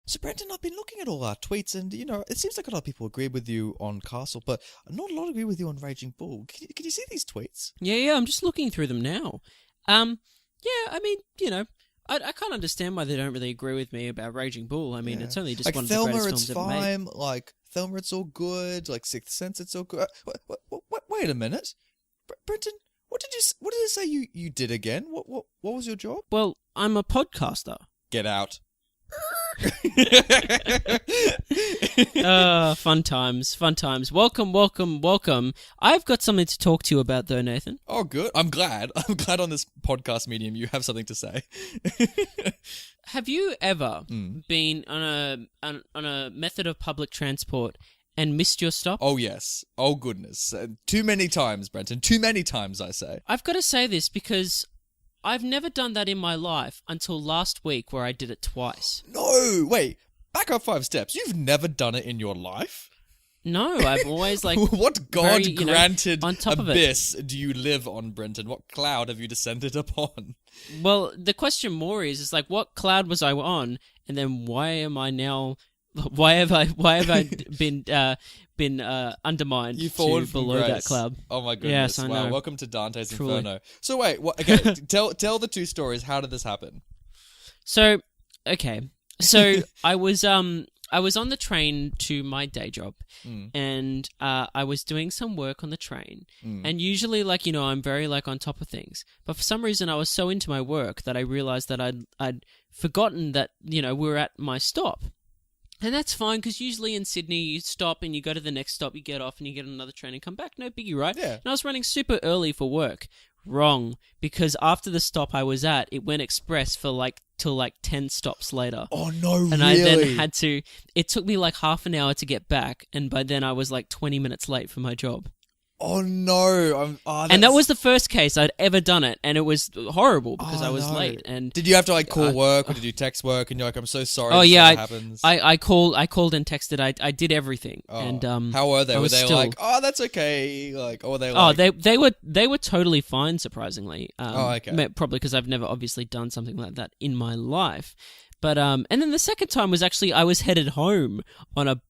So, Brendan, I've been looking at all our tweets, and, it seems like a lot of people agree with you on Castle, but not a lot agree with you on Raging Bull. Can you see these tweets? Yeah, I'm just looking through them now. Yeah, I mean, I can't understand why they don't really agree with me about Raging Bull. I mean, it's only just one of the greatest films ever made. Thelma, it's fine. Like, Thelma, it's all good. Like, Sixth Sense, it's all good. Wait a minute. Brendan, what did it say you did again? What was your job? Well, I'm a podcaster. Get out. Fun times. Welcome. I've got something to talk to you about, though, Nathan. Oh, good. I'm glad on this podcast medium you have something to say. Have you ever been on a method of public transport and missed your stop? Oh, yes. Oh, goodness. Too many times, Brenton. Too many times, I say. I've got to say this because I've never done that in my life until last week, where I did it twice. No, wait. Back up 5 steps. You've never done it in your life? No, I've always what God-granted abyss do you live on, Brenton? What cloud have you descended upon? Well, the question more is what cloud was I on, and then why am I now? Why have I been undermined to below that cloud? Oh my goodness! Yes, I know. Welcome to Dante's Truly. Inferno. So wait, okay, tell the 2 stories. How did this happen? So I was on the train to my day job, and I was doing some work on the train. And usually, I'm very on top of things. But for some reason, I was so into my work that I realized that I'd forgotten that we were at my stop. And that's fine, because usually in Sydney, you stop and you go to the next stop, you get off and you get on another train and come back. No biggie, right? Yeah. And I was running super early for work. Wrong. Because after the stop I was at, it went express for till 10 stops later. Oh, no, really? And I then had to... It took me half an hour to get back, and by then I was 20 minutes late for my job. Oh, no. And that was the first case I'd ever done it, and it was horrible because I was late. And did you have to call work, or did you text work and you're I'm so sorry happens? I called and texted. I did everything. Oh. And how were they? Were they that's okay? Or were they they were totally fine, surprisingly. Okay. Probably because I've never obviously done something like that in my life. But and then the second time was actually I was headed home on a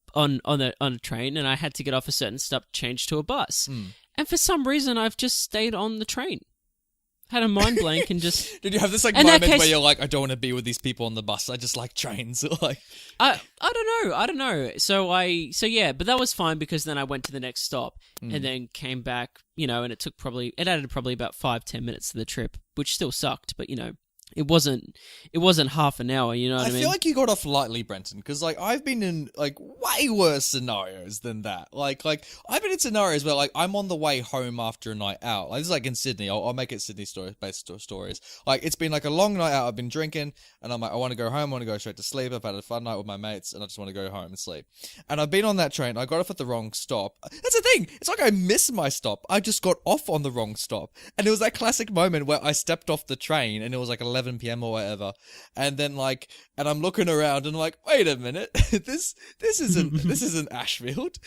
train, and I had to get off a certain stop, change to a bus. And for some reason, I've just stayed on the train. Had a mind blank and just... Did you have this moment where you're I don't want to be with these people on the bus, I just like trains? I don't know. So yeah, but that was fine, because then I went to the next stop and then came back, and it added probably about 5-10 minutes to the trip, which still sucked, but it wasn't half an hour, you know what I mean? I feel like you got off lightly, Brenton, because I've been in way worse scenarios than that. I've been in scenarios where I'm on the way home after a night out. This is in Sydney. I'll make it Sydney based stories. It's been a long night out. I've been drinking, and I'm I want to go home. I want to go straight to sleep. I've had a fun night with my mates, and I just want to go home and sleep. And I've been on that train. I got off at the wrong stop. That's the thing. It's I missed my stop. I just got off on the wrong stop, and it was that classic moment where I stepped off the train, and it was 11 p.m. or whatever, and then and I'm looking around and wait a minute, this isn't Ashfield,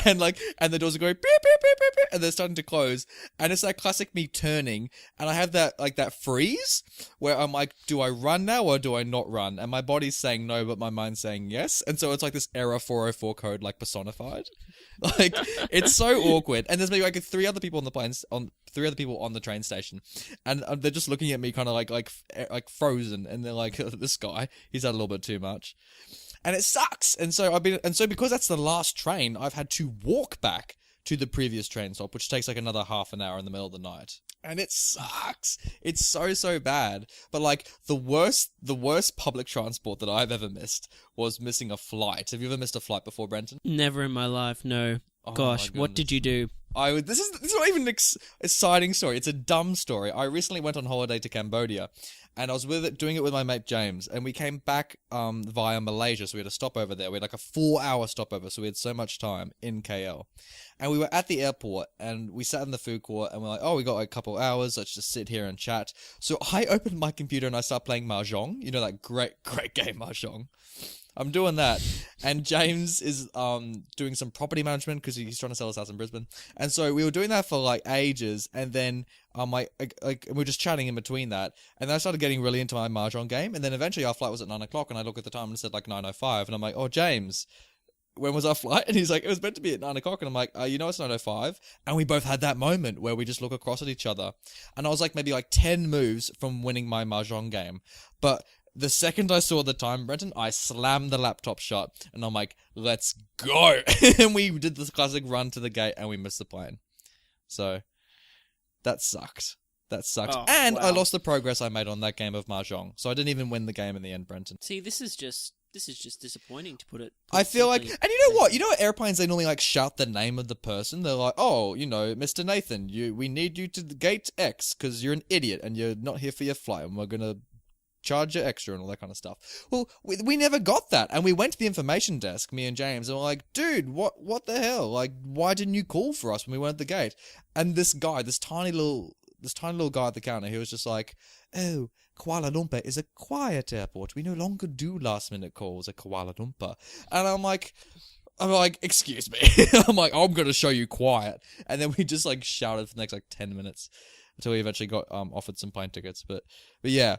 and the doors are going beep, beep, beep, beep, beep, and they're starting to close, and it's that classic me turning, and I have that that freeze where I'm do I run now or do I not run? And my body's saying no, but my mind's saying yes, and so it's this error 404 code personified. It's so awkward, and there's maybe 3 other people on the train station, and they're just looking at me kind of like frozen, and they're this guy, he's had a little bit too much, and it sucks. And so because that's the last train, I've had to walk back to the previous train stop, which takes another half an hour in the middle of the night. And it sucks. It's so bad. But the worst public transport that I've ever missed was missing a flight. Have you ever missed a flight before, Brenton? Never in my life, no. Oh, gosh, what did you do? This is not even an exciting story. It's a dumb story. I recently went on holiday to Cambodia, and I was doing it with my mate James, and we came back via Malaysia, so we had a stopover there. We had a 4-hour stopover, so we had so much time in KL. And we were at the airport, and we sat in the food court, and we're we got a couple hours, let's just sit here and chat. So I opened my computer and I started playing Mahjong, that great game Mahjong. I'm doing that. And James is doing some property management because he's trying to sell his house in Brisbane. And so we were doing that for like ages, and then we were just chatting in between that. And then I started getting really into my mahjong game, and then eventually our flight was at 9 o'clock, and I look at the time and it said like 9:05, and I'm like, oh, James, when was our flight? And he's like, it was meant to be at 9 o'clock. And I'm like, you know, it's 9:05. And we both had that moment where we just look across at each other. And I was like maybe like 10 moves from winning my mahjong game. But the second I saw the time, Brenton, I slammed the laptop shut, and I'm like, let's go. And we did this classic run to the gate, and we missed the plane. So that sucked. Oh, and wow. I lost the progress I made on that game of mahjong. So I didn't even win the game in the end, Brenton. See, this is just disappointing, to put it. I feel like, simply. and you know what? You know, airplanes, they normally like shout the name of the person. They're like, oh, you know, Mr. Nathan, we need you to the gate X because you're an idiot and you're not here for your flight, and we're gonna charge you extra and all that kind of stuff. Well, we never got that, and we went to the information desk, me and James, and we're like, dude, what the hell? Like, why didn't you call for us when we went at the gate? And this guy, this tiny little guy at the counter, he was just like, oh, Kuala Lumpur is a quiet airport. We no longer do last-minute calls at Kuala Lumpur. And I'm like, excuse me. I'm like, I'm going to show you quiet. And then we just like shouted for the next like 10 minutes until we eventually got offered some plane tickets. But yeah,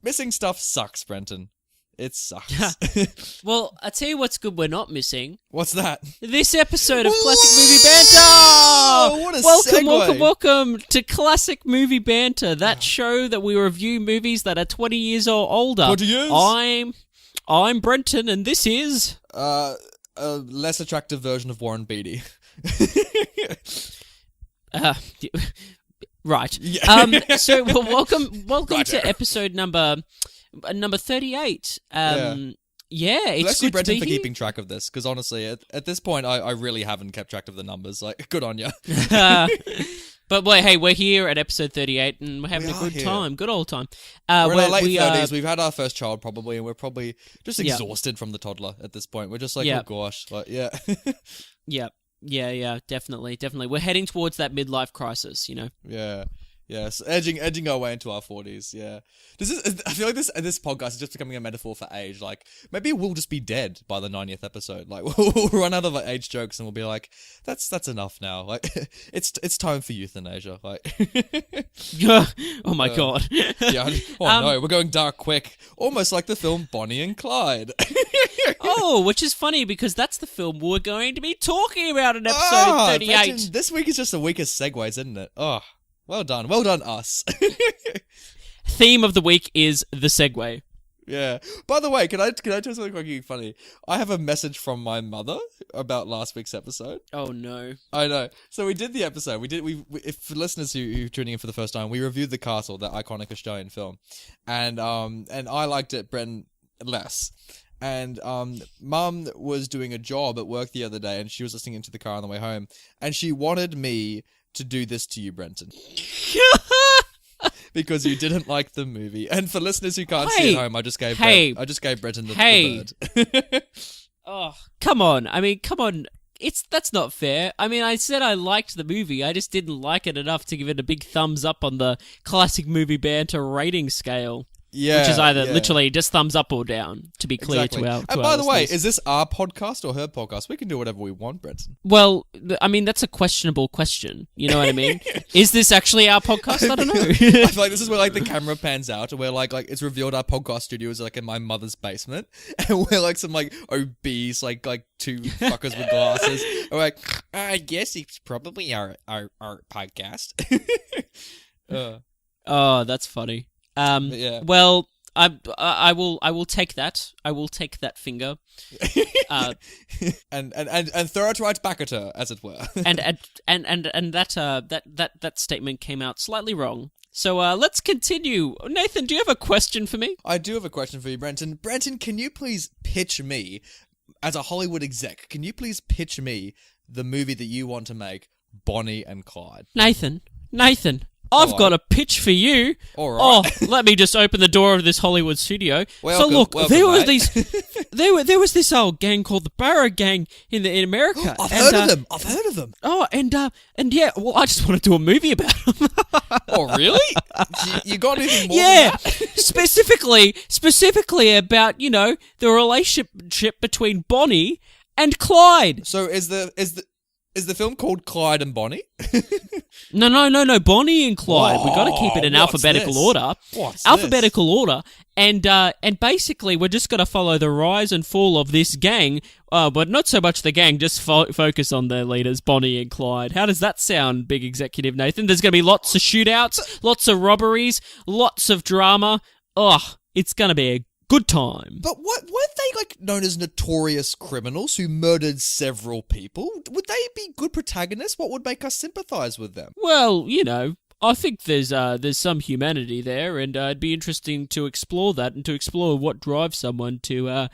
missing stuff sucks, Brenton. It sucks. Well, I tell you what's good we're not missing. What's that? This episode of Classic Movie Banter! Oh, what a segue. Welcome to Classic Movie Banter, that show that we review movies that are 20 years or older. 20 years? I'm Brenton, and this is... a less attractive version of Warren Beatty. Right. Yeah. So welcome Right. to episode number 38. Yeah, it's Bless you, good to Brenton, be for here. keeping track of this, because honestly, at this point, I really haven't kept track of the numbers. Like, good on you. But wait, hey, we're here at episode 38, and we're having a good time, good old time. We're in our late 30s. We've had our first child probably, and we're probably just Yeah. exhausted from the toddler at this point. We're just like, Yeah. oh gosh, like, yeah. Yeah, definitely. We're heading towards that midlife crisis, you know. Yeah. Yes, edging our way into our 40s. Yeah, I feel like this podcast is just becoming a metaphor for age. Like, maybe we'll just be dead by the 90th episode. Like, we'll run out of like, age jokes, and we'll be like, that's enough now. Like, it's time for euthanasia. Like, Oh my god. yeah. Oh no, we're going dark quick, almost like the film Bonnie and Clyde. Oh, which is funny because that's the film we're going to be talking about in episode 38. Imagine, this week is just the weakest segues, isn't it? Oh. Well done, us. Theme of the week is the segue. Yeah. By the way, can I tell you something quite funny? I have a message from my mother about last week's episode. Oh no. I know. So we did the episode. If for listeners who are tuning in for the first time, we reviewed The Castle, that iconic Australian film, and I liked it, Brenton less. And Mum was doing a job at work the other day, and she was listening into the car on the way home, and she wanted me to do this to you, Brenton. Because you didn't like the movie. And for listeners who can't see at home, I just gave Brenton the bird. Oh, come on. I mean, come on. That's not fair. I mean, I said I liked the movie. I just didn't like it enough to give it a big thumbs up on the Classic Movie Banter rating scale. Yeah, which is either literally just thumbs up or down, to be clear to our And by the way, listeners. is this our podcast or her podcast? We can do whatever we want, Brenton. Well, I mean, that's a questionable question. You know what I mean? Is this actually our podcast? I don't know. I feel like this is where like the camera pans out, and we're like it's revealed our podcast studio is like in my mother's basement, and we're like some like obese like two fuckers with glasses. And we're like, I guess it's probably our podcast. Oh, that's funny. Yeah. Well, I will take that. I will take that finger. And throw it right back at her, as it were. and that statement came out slightly wrong. So let's continue. Nathan, do you have a question for me? I do have a question for you, Brenton. Brenton, can you please pitch me, as a Hollywood exec, can you please pitch me the movie that you want to make, Bonnie and Clyde? Nathan, I've got a pitch for you. All right. Oh, let me just open the door of this Hollywood studio. Welcome, so look, welcome, there were mate. there was this old gang called the Barrow Gang in America. I've heard of them. Oh, and yeah, well, I just want to do a movie about them. Oh, really? You got anything more? Yeah, than that? specifically about the relationship between Bonnie and Clyde. So is the film called Clyde and Bonnie? No, Bonnie and Clyde. We got to keep it in alphabetical order. What's alphabetical order, and basically we're just going to follow the rise and fall of this gang, but not so much the gang. Just focus on their leaders, Bonnie and Clyde. How does that sound, big executive Nathan? There's going to be lots of shootouts, lots of robberies, lots of drama. Oh, it's going to be a good time. But weren't they like known as notorious criminals who murdered several people? Would they be good protagonists? What would make us sympathise with them? Well, I think there's some humanity there, and it'd be interesting to explore that and to explore what drives someone to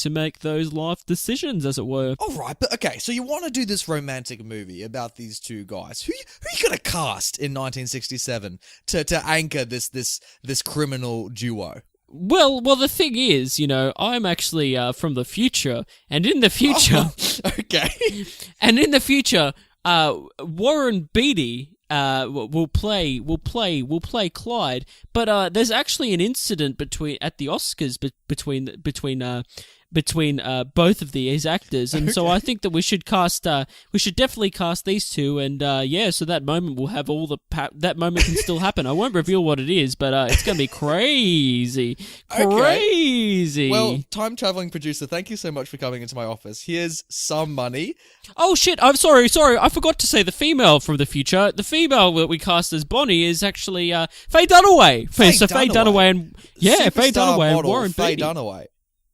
make those life decisions, as it were. All right, but okay, so you want to do this romantic movie about these two guys? Who you gonna cast in 1967 to anchor this criminal duo? Well, the thing is, I'm actually from the future, and in the future, okay, and in the future, Warren Beatty will play Clyde, but there's actually an incident at the Oscars between both of these actors, and so I think that we should definitely cast these two, and so that moment will have that moment can still happen. I won't reveal what it is, but it's gonna be crazy. Well, time traveling producer, thank you so much for coming into my office. Here's some money. Oh shit! I'm sorry. I forgot to say the female from the future. The female that we cast as Bonnie is actually Faye Dunaway. Faye Dunaway and Faye Dunaway and Warren Faye Beatty. Dunaway.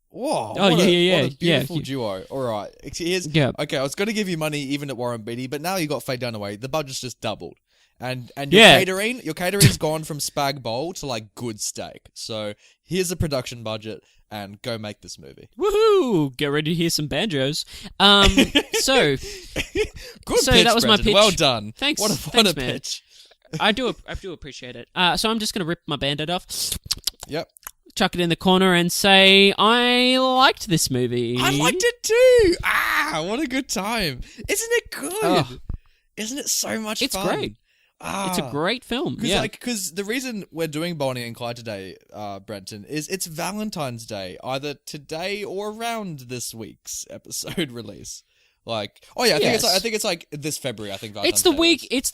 Whoa! Oh, what a beautiful yeah. duo. All right, Yeah. Okay, I was going to give you money even at Warren Beatty, but now you got Faye Dunaway. The budget's just doubled, and your catering's gone from spag bowl to like good steak. So here's the production budget, and go make this movie. Woohoo! Get ready to hear some banjos. So good. So pitch, that was my Brendan. pitch. Well done. Thanks. What Thanks, a man. pitch. I do appreciate it. So I'm just gonna rip my Band-Aid off. Yep. Chuck it in the corner and say, I liked this movie. I liked it too. What a good time. Isn't it good? Oh. Isn't it so much It's fun? great. It's a great film. Because the reason we're doing Bonnie and Clyde today, Brenton, is it's Valentine's Day, either today or around this week's episode release. I think it's like this February. I think Valentine's It's the Day week. is.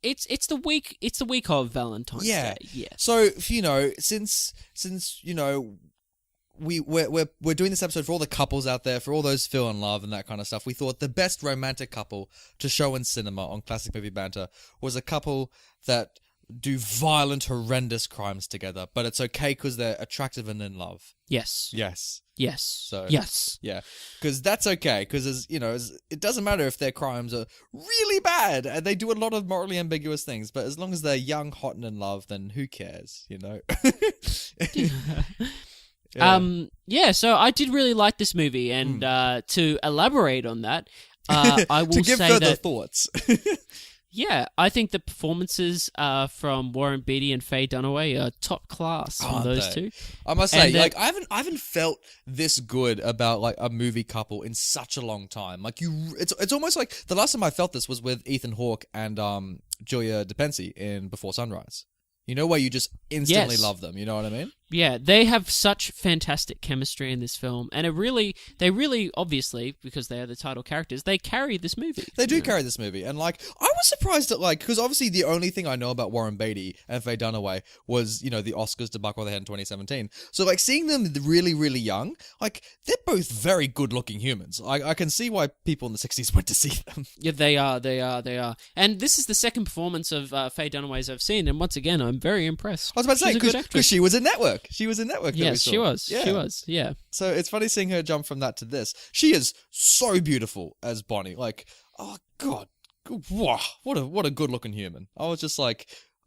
It's the week of Valentine's Day. Yeah. So since we're doing this episode for all the couples out there, for all those feel in love and that kind of stuff, we thought the best romantic couple to show in cinema on Classic Movie Banter was a couple that do violent, horrendous crimes together, but it's okay because they're attractive and in love. Yes. So yes. yeah, because that's okay. Because it doesn't matter if their crimes are really bad and they do a lot of morally ambiguous things. But as long as they're young, hot, and in love, then who cares? Yeah. So I did really like this movie, and to elaborate on that, I will to give say further that thoughts. Yeah, I think the performances from Warren Beatty and Faye Dunaway are top class from those two. I must say, I haven't felt this good about like a movie couple in such a long time. It's almost like the last time I felt this was with Ethan Hawke and Julia DePensy in Before Sunrise. Where you just instantly love them. You know what I mean? Yeah, they have such fantastic chemistry in this film, and they really, obviously, because they are the title characters, they carry this movie. They do carry this movie, and I was surprised at because obviously the only thing I know about Warren Beatty and Faye Dunaway was the Oscars debacle they had in 2017. So seeing them really, really young, they're both very good-looking humans. I can see why people in the 60s went to see them. Yeah, they are. And this is the second performance of Faye Dunaway's I've seen, and once again, I'm very impressed. I was about to say, because she was in Network. She was in Network. Yes, she was. Yeah. She was, yeah. So it's funny seeing her jump from that to this. She is so beautiful as Bonnie. Oh, God. Wow, what a good-looking human. I was just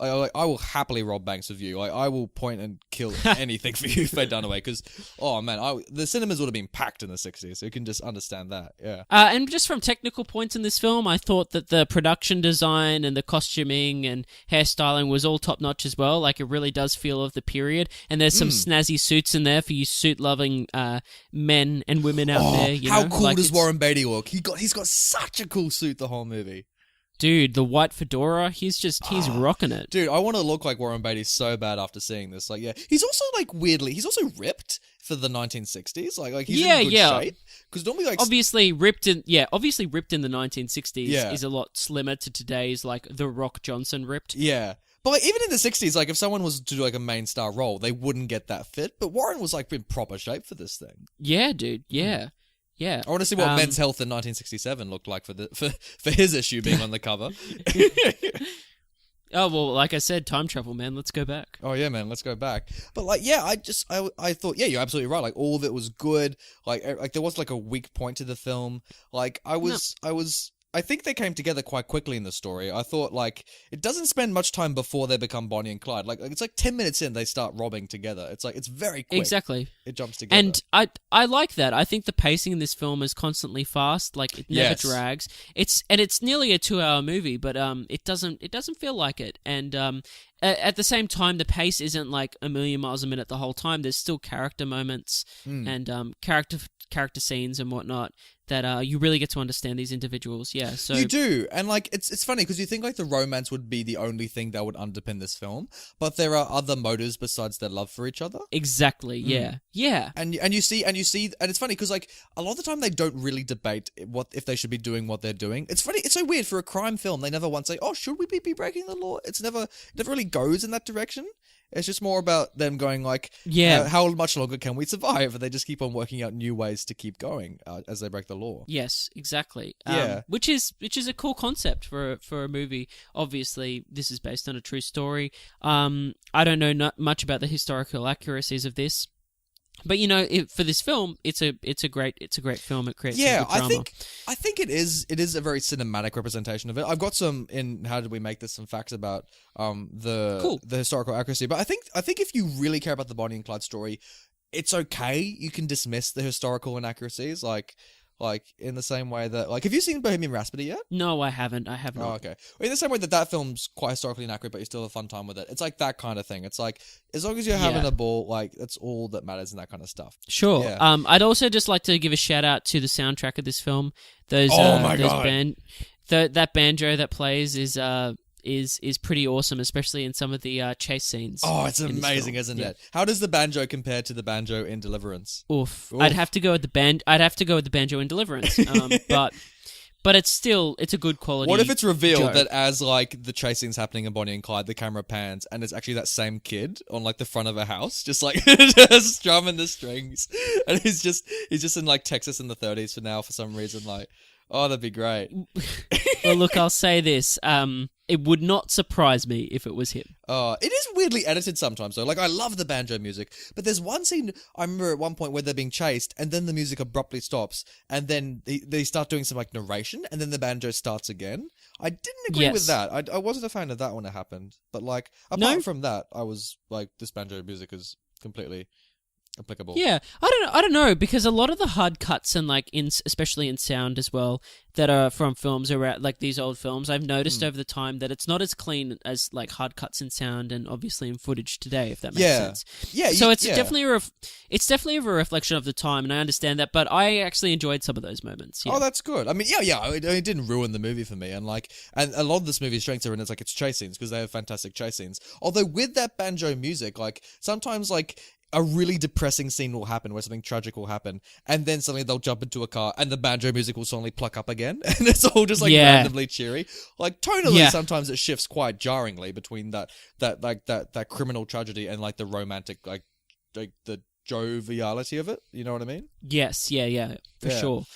I will happily rob banks with you. Like, I will point and kill anything for you, Faye Dunaway, because, oh man, the cinemas would have been packed in the 60s, so you can just understand that, yeah. And just from technical points in this film, I thought that the production design and the costuming and hairstyling was all top-notch as well. Like, it really does feel of the period, and there's some snazzy suits in there for you suit-loving men and women out there. How cool does Warren Beatty look? He's got such a cool suit the whole movie. Dude, the white fedora, he's rocking it. Dude, I want to look like Warren Beatty so bad after seeing this. Like, yeah, he's also like weirdly, he's also ripped for the 1960s. Like he's in good shape. Because normally, like, obviously ripped in the 1960s is a lot slimmer to today's like The Rock Johnson ripped. Yeah. But like, even in the 60s, like if someone was to do like a main star role, they wouldn't get that fit. But Warren was like in proper shape for this thing. Yeah, dude. Yeah. Yeah. I want to see what Men's Health in 1967 looked like for his issue being on the cover. Oh, well, like I said, time travel, man. Let's go back. Oh, yeah, man. Let's go back. But, like, yeah, I thought, yeah, you're absolutely right. Like, all of it was good. Like there was, like, a weak point to the film. Like, I think they came together quite quickly in the story. I thought, like, it doesn't spend much time before they become Bonnie and Clyde. Like it's like 10 minutes in, they start robbing together. It's like, it's very quick. Exactly. It jumps together. And I like that. I think the pacing in this film is constantly fast. Like, it never drags. It's nearly a 2-hour movie, but it doesn't feel like it. And at the same time, the pace isn't like a million miles a minute the whole time. There's still character moments and character scenes and whatnot that you really get to understand these individuals. Yeah, so you do. And like it's funny because you think like the romance would be the only thing that would underpin this film, but there are other motives besides their love for each other. Exactly. Yeah. Yeah. And you see and it's funny because like a lot of the time they don't really debate what if they should be doing what they're doing. It's funny, it's so weird for a crime film. They never once say, "Oh, should we be breaking the law?" It never really goes in that direction. It's just more about them going like, how much longer can we survive? And they just keep on working out new ways to keep going as they break the law. Yes, exactly. Yeah. Which is a cool concept for a movie. Obviously, this is based on a true story. I don't know much about the historical accuracies of this. But you know, for this film, it's a great film. It creates some good drama. I think it is a very cinematic representation of it. I've got some in How Did We Make This, some facts about the historical accuracy. But I think if you really care about the Bonnie and Clyde story, it's okay. You can dismiss the historical inaccuracies, like in the same way that, like, have you seen Bohemian Rhapsody yet? No, I haven't. I have not. Oh, okay. In the same way that film's quite historically inaccurate, but you still have a fun time with it. It's like that kind of thing. It's like, as long as you're having a ball, like, that's all that matters in that kind of stuff. Sure. Yeah. I'd also just like to give a shout out to the soundtrack of this film. God. That banjo that plays is pretty awesome, especially in some of the chase scenes. Oh, it's amazing, isn't it? How does the banjo compare to the banjo in Deliverance? Oof. I'd have to go with the banjo in Deliverance. But it's a good quality. What if it's revealed joke. that as like the chase scene's happening in Bonnie and Clyde, the camera pans and it's actually that same kid on like the front of a house, just like just strumming the strings, and he's just in like Texas in the 30s for some reason, like. Oh, that'd be great. Well, look, I'll say this. It would not surprise me if it was him. It is weirdly edited sometimes, though. Like, I love the banjo music, but there's one scene I remember at one point where they're being chased, and then the music abruptly stops, and then they start doing some, like, narration, and then the banjo starts again. I didn't agree with that. I wasn't a fan of that when it happened. But, like, apart from that, I was like, this banjo music is completely applicable. Yeah, I don't know, because a lot of the hard cuts and like especially in sound as well that are from films around like these old films, I've noticed over the time that it's not as clean as like hard cuts in sound and obviously in footage today, if that makes sense. Yeah. So it's definitely a reflection of the time, and I understand that, but I actually enjoyed some of those moments. Yeah. Oh, that's good. I mean, it didn't ruin the movie for me, and a lot of this movie's strengths are in its chase scenes because they have fantastic chase scenes. Although with that banjo music, like sometimes like a really depressing scene will happen where something tragic will happen, and then suddenly they'll jump into a car and the banjo music will suddenly pluck up again, and it's all just like randomly cheery. Like tonally, sometimes it shifts quite jarringly between that criminal tragedy and like the romantic like the joviality of it. You know what I mean? Yes, for sure.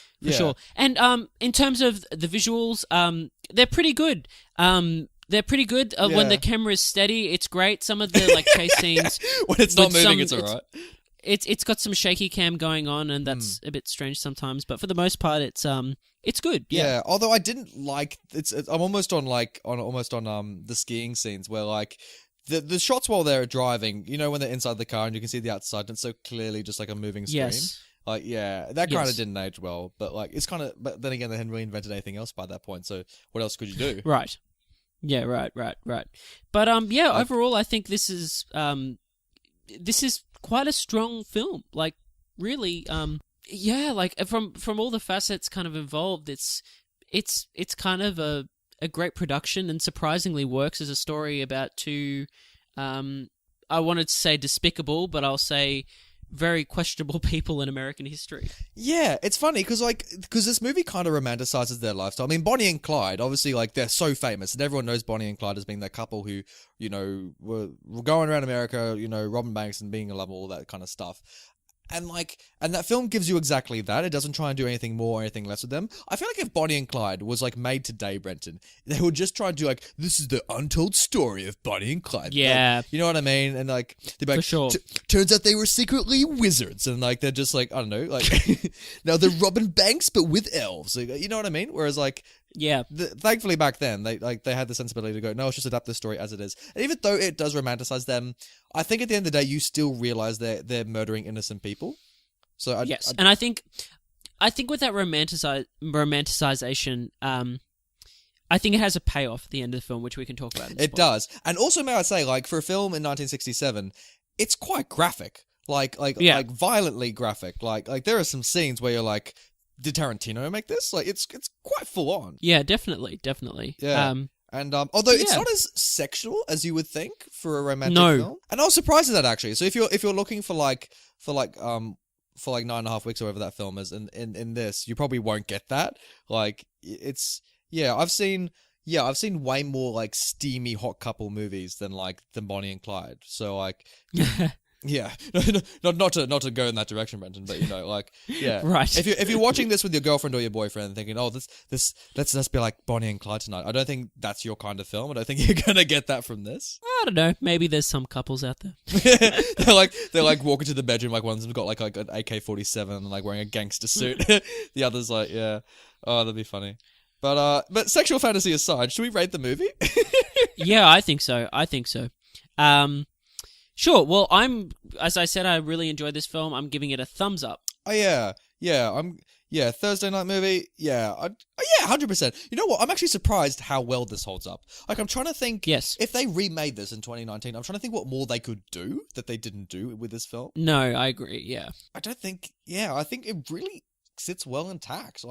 And in terms of the visuals, they're pretty good. When the camera is steady, it's great. Some of the like chase scenes when it's not moving, it's alright. it's got some shaky cam going on, and that's a bit strange sometimes. But for the most part, it's good. Yeah. Although I didn't like I'm almost on the skiing scenes where like the shots while they're driving, you know, when they're inside the car and you can see the outside, and it's so clearly just like a moving screen. Yes. Like, yeah, that kind of didn't age well, but like it's kind of. But then again, they hadn't really invented anything else by that point. So what else could you do? Right. Yeah. Right. But overall, I think this is quite a strong film. Like, really, like from all the facets kind of involved, it's kind of a great production, and surprisingly works as a story about two. I wanted to say despicable, but I'll say very questionable people in American history. Yeah, it's funny because this movie kind of romanticizes their lifestyle. I mean, Bonnie and Clyde, obviously, like they're so famous, and everyone knows Bonnie and Clyde as being that couple who, you know, were going around America, you know, robbing banks and being in love, all that kind of stuff. And that film gives you exactly that. It doesn't try and do anything more or anything less with them. I feel like if Bonnie and Clyde was like made today, Brenton, they would just try and do like, this is the untold story of Bonnie and Clyde. Yeah. Like, you know what I mean? And like, they'd be like, for sure. Turns out they were secretly wizards. And like, they're just like, I don't know, like, now they're robbing banks, but with elves. Like, you know what I mean? Whereas like, yeah, thankfully back then they had the sensibility to go, no, let's just adapt the story as it is. And even though it does romanticize them, I think at the end of the day you still realize they're murdering innocent people. So and I think with that romanticization, I think it has a payoff at the end of the film, which we can talk about. It does, and also may I say, like for a film in 1967, it's quite graphic, like violently graphic. Like there are some scenes where you're like, did Tarantino make this? Like, it's quite full on. Yeah, definitely. Yeah. And although it's not as sexual as you would think for a romantic film, and I was surprised at that actually. So if you're looking for 9.5 weeks or whatever that film is, in this, you probably won't get that. Like, I've seen way more like steamy hot couple movies than Bonnie and Clyde. So like. Yeah, not to go in that direction, Brenton, but you know, like, yeah, right. If you're watching this with your girlfriend or your boyfriend, thinking, oh, let's be like Bonnie and Clyde tonight, I don't think that's your kind of film. I don't think you're gonna get that from this. I don't know. Maybe there's some couples out there. they're like walking to the bedroom, like one's got like an AK-47 and like wearing a gangster suit. The other's like, yeah, oh, that'd be funny. But sexual fantasy aside, should we rate the movie? Yeah, I think so. Sure. Well, as I said, I really enjoyed this film. I'm giving it a thumbs up. Oh yeah. Thursday night movie. Yeah, 100%. You know what? I'm actually surprised how well this holds up. Like, I'm trying to think. Yes. If they remade this in 2019, I'm trying to think what more they could do that they didn't do with this film. No, I agree. Yeah. I think it really sits well intact.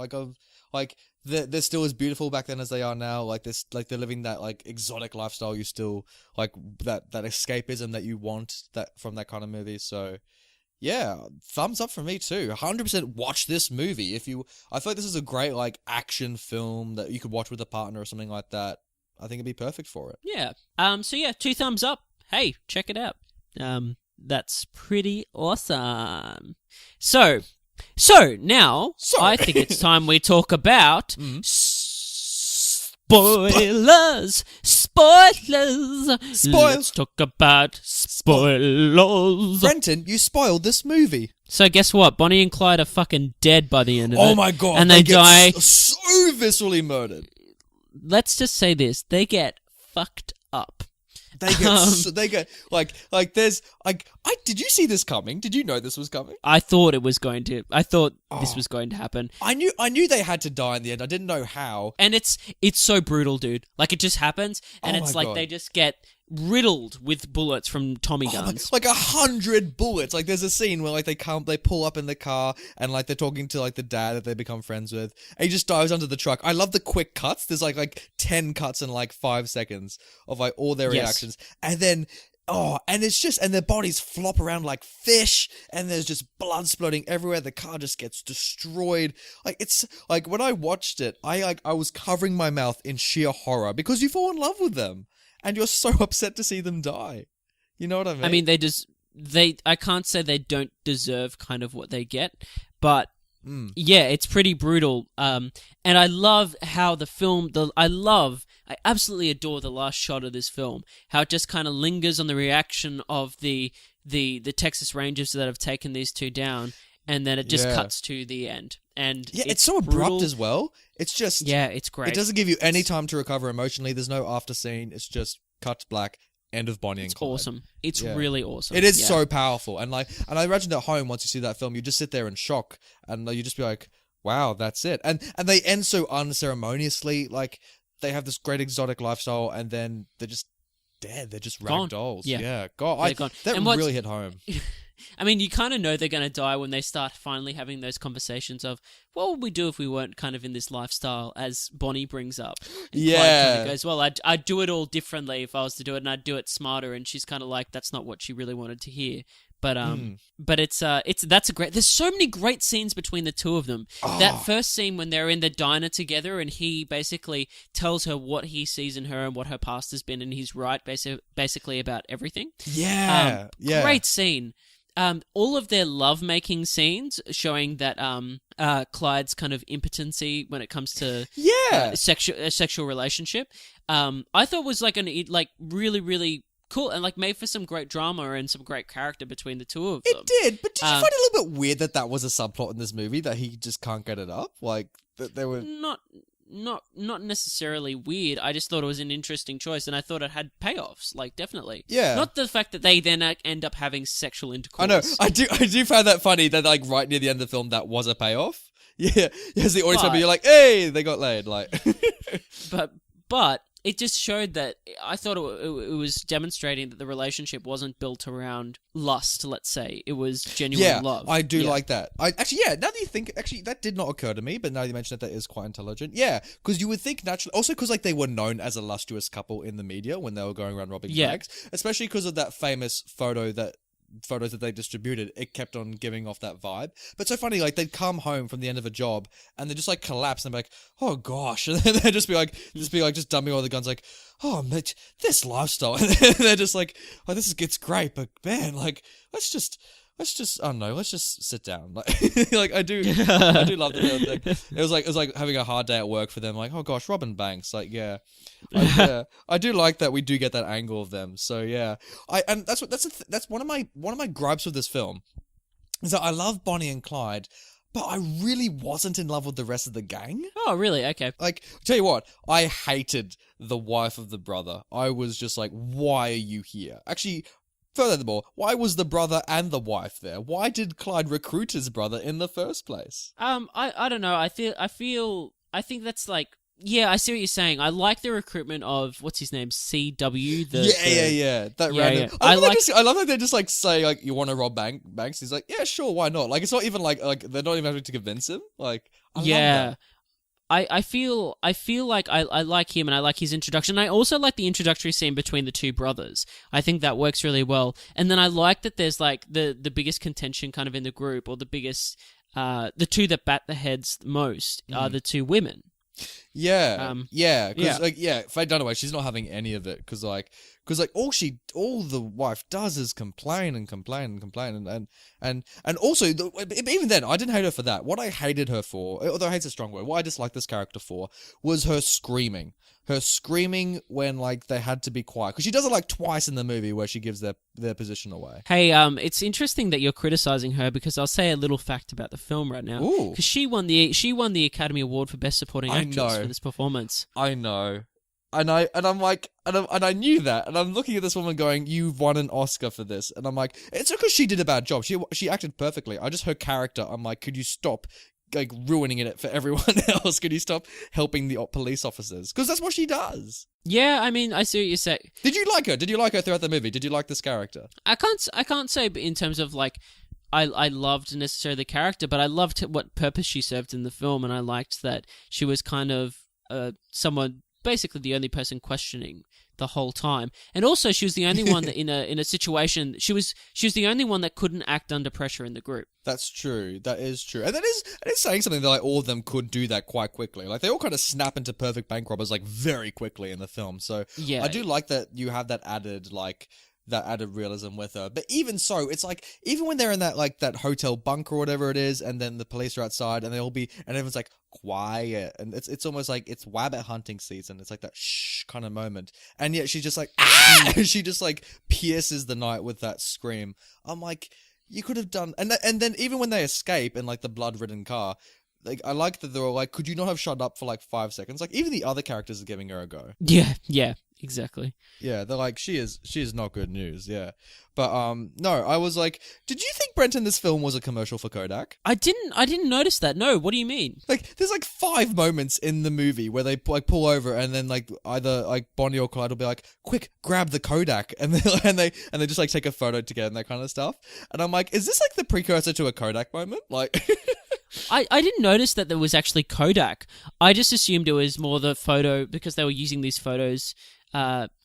They're still as beautiful back then as they are now. Like they're living that like exotic lifestyle. You still like that escapism that you want that from that kind of movie. So yeah, thumbs up for me too. 100% watch this movie. I feel like this is a great like action film that you could watch with a partner or something like that. I think it'd be perfect for it. Yeah. So yeah, 2 thumbs up. Hey, check it out. That's pretty awesome. So now, I think it's time we talk about spoilers. Let's talk about spoilers. Brenton, you spoiled this movie. So guess what? Bonnie and Clyde are fucking dead by the end of it. Oh my god. And they die so viscerally murdered. Let's just say this. They get fucked up. They get there's did you see this coming? Did you know this was coming? I thought this was going to happen. I knew they had to die in the end. I didn't know how. And it's so brutal, dude. Like, it just happens, and it's like they just get riddled with bullets from Tommy guns. Like 100 bullets. Like, there's a scene where like they pull up in the car and like they're talking to like the dad that they become friends with, and he just dives under the truck. I love the quick cuts. There's like 10 cuts in like 5 seconds of like all their reactions, and then and it's just, and their bodies flop around like fish, and there's just blood splurting everywhere. The car just gets destroyed. Like, it's like, when I watched it, I was covering my mouth in sheer horror because you fall in love with them. And you're so upset to see them die. You know what I mean? I mean, I can't say they don't deserve kind of what they get, but yeah, it's pretty brutal. And I love how the film, I absolutely adore the last shot of this film. How it just kind of lingers on the reaction of the the Texas Rangers that have taken these two down, and then it just cuts to the end. And it's so abrupt as well. It's just it's great. It doesn't give you any time to recover emotionally. There's no after scene. It's just cut to black. End of Bonnie and Clyde. Awesome. It's really awesome. It is so powerful. And I imagine at home, once you see that film, you just sit there in shock and you just be like, wow, that's it. And they end so unceremoniously. Like, they have this great exotic lifestyle and then they're just dead. They're just rag dolls. Yeah. God, that really hit home. I mean, you kind of know they're going to die when they start finally having those conversations of, what would we do if we weren't kind of in this lifestyle, as Bonnie brings up. And Clyde kind of goes, well, I'd do it all differently if I was to do it, and I'd do it smarter. And she's kind of like, that's not what she really wanted to hear. But that's a great. There's so many great scenes between the two of them. Oh. That first scene when they're in the diner together, and he basically tells her what he sees in her and what her past has been, and he's right basically about everything. Great scene. All of their lovemaking scenes showing that Clyde's kind of impotency when it comes to a sexual relationship, I thought was really, really cool and made for some great drama and some great character between the two of them. It did, but did you find it a little bit weird that was a subplot in this movie, that he just can't get it up? Like, that they were... Not necessarily weird. I just thought it was an interesting choice, and I thought it had payoffs. Definitely. Yeah. Not the fact that they then end up having sexual intercourse. I know. I do find that funny that right near the end of the film that was a payoff. Yeah. As the audience member, you're like, hey, they got laid. But it just showed that I thought it was demonstrating that the relationship wasn't built around lust, let's say. It was genuine love. I do like that. Now that you think, that did not occur to me, but now you mention that is quite intelligent. Yeah, because you would think naturally, also because they were known as a lustrous couple in the media when they were going around robbing banks, especially because of that famous photos that they distributed, it kept on giving off that vibe. But so funny, they'd come home from the end of a job and they'd just collapse and be like, oh gosh, and then they'd just dumping all the guns oh mate, this lifestyle, and they're just like, oh, it's great, but man, let's just I don't know, let's just sit down. I do love the little thing. It was like having a hard day at work for them. Oh gosh, robbing banks. I do like that we do get that angle of them. So yeah, that's one of my gripes with this film, is that I love Bonnie and Clyde, but I really wasn't in love with the rest of the gang. Oh, really? Okay. Tell you what, I hated the wife of the brother. I was just like, why are you here? Actually, furthermore, why was the brother and the wife there? Why did Clyde recruit his brother in the first place? I don't know. I think that's I see what you're saying. I like the recruitment of, what's his name? CW? That random. Yeah. I love that they just say you want to rob banks. He's like, yeah, sure, why not? It's not even like they're not even having to convince him. I love that. I feel like I like him, and I like his introduction. I also like the introductory scene between the two brothers. I think that works really well. And then I like that there's the biggest contention kind of in the group, or the biggest, the two that bat the heads most are the two women. Yeah, Faye Dunaway, she's not having any of it because all the wife does is complain and complain and complain, and also even then I didn't hate her for that. What I hated her for, although hate's a strong word, what I disliked this character for was her screaming when they had to be quiet, because she does it twice in the movie where she gives their position away. Hey, it's interesting that you're criticizing her, because I'll say a little fact about the film right now. Because she won the Academy Award for Best Supporting Actress for this performance. I know. And I knew that, and I'm looking at this woman going, "You've won an Oscar for this," and I'm like, it's not because she did a bad job. She acted perfectly. Her character. I'm like, could you stop ruining it for everyone else? Could you stop helping the police officers? Because that's what she does. Yeah, I mean, I see what you say. Did you like her? Did you like her throughout the movie? Did you like this character? I can't say in terms of I loved necessarily the character, but I loved what purpose she served in the film, and I liked that she was kind of someone, basically the only person questioning the whole time. And also she was the only one that in a situation, she was the only one that couldn't act under pressure in the group. That's true. That is true. And that is saying something that all of them could do that quite quickly. They all kind of snap into perfect bank robbers very quickly in the film. So yeah, I do like that you have that added that added realism with her. But even so, it's like, even when they're in that, like, that hotel bunker or whatever it is, and then the police are outside, and and everyone's like, quiet, and it's almost like it's wabbit hunting season. It's like that shh kind of moment, and yet she's just like, ah! She just, like, pierces the night with that scream. I'm like, you could have done, and then even when they escape in, like, the blood-ridden car, like, I like that they're all like, could you not have shut up for, like, 5 seconds? Like, even the other characters are giving her a go. Yeah, exactly. Yeah, they're like, she is not good news, yeah. But, no, I was like, did you think, Brenton, this film was a commercial for Kodak? I didn't notice that. No, what do you mean? Like, there's, like, 5 moments in the movie where they, like, pull over, and then, like, either, like, Bonnie or Clyde will be like, quick, grab the Kodak, and they just, like, take a photo together and that kind of stuff. And I'm like, is this, like, the precursor to a Kodak moment? Like... I didn't notice that there was actually Kodak. I just assumed it was more the photo because they were using these photos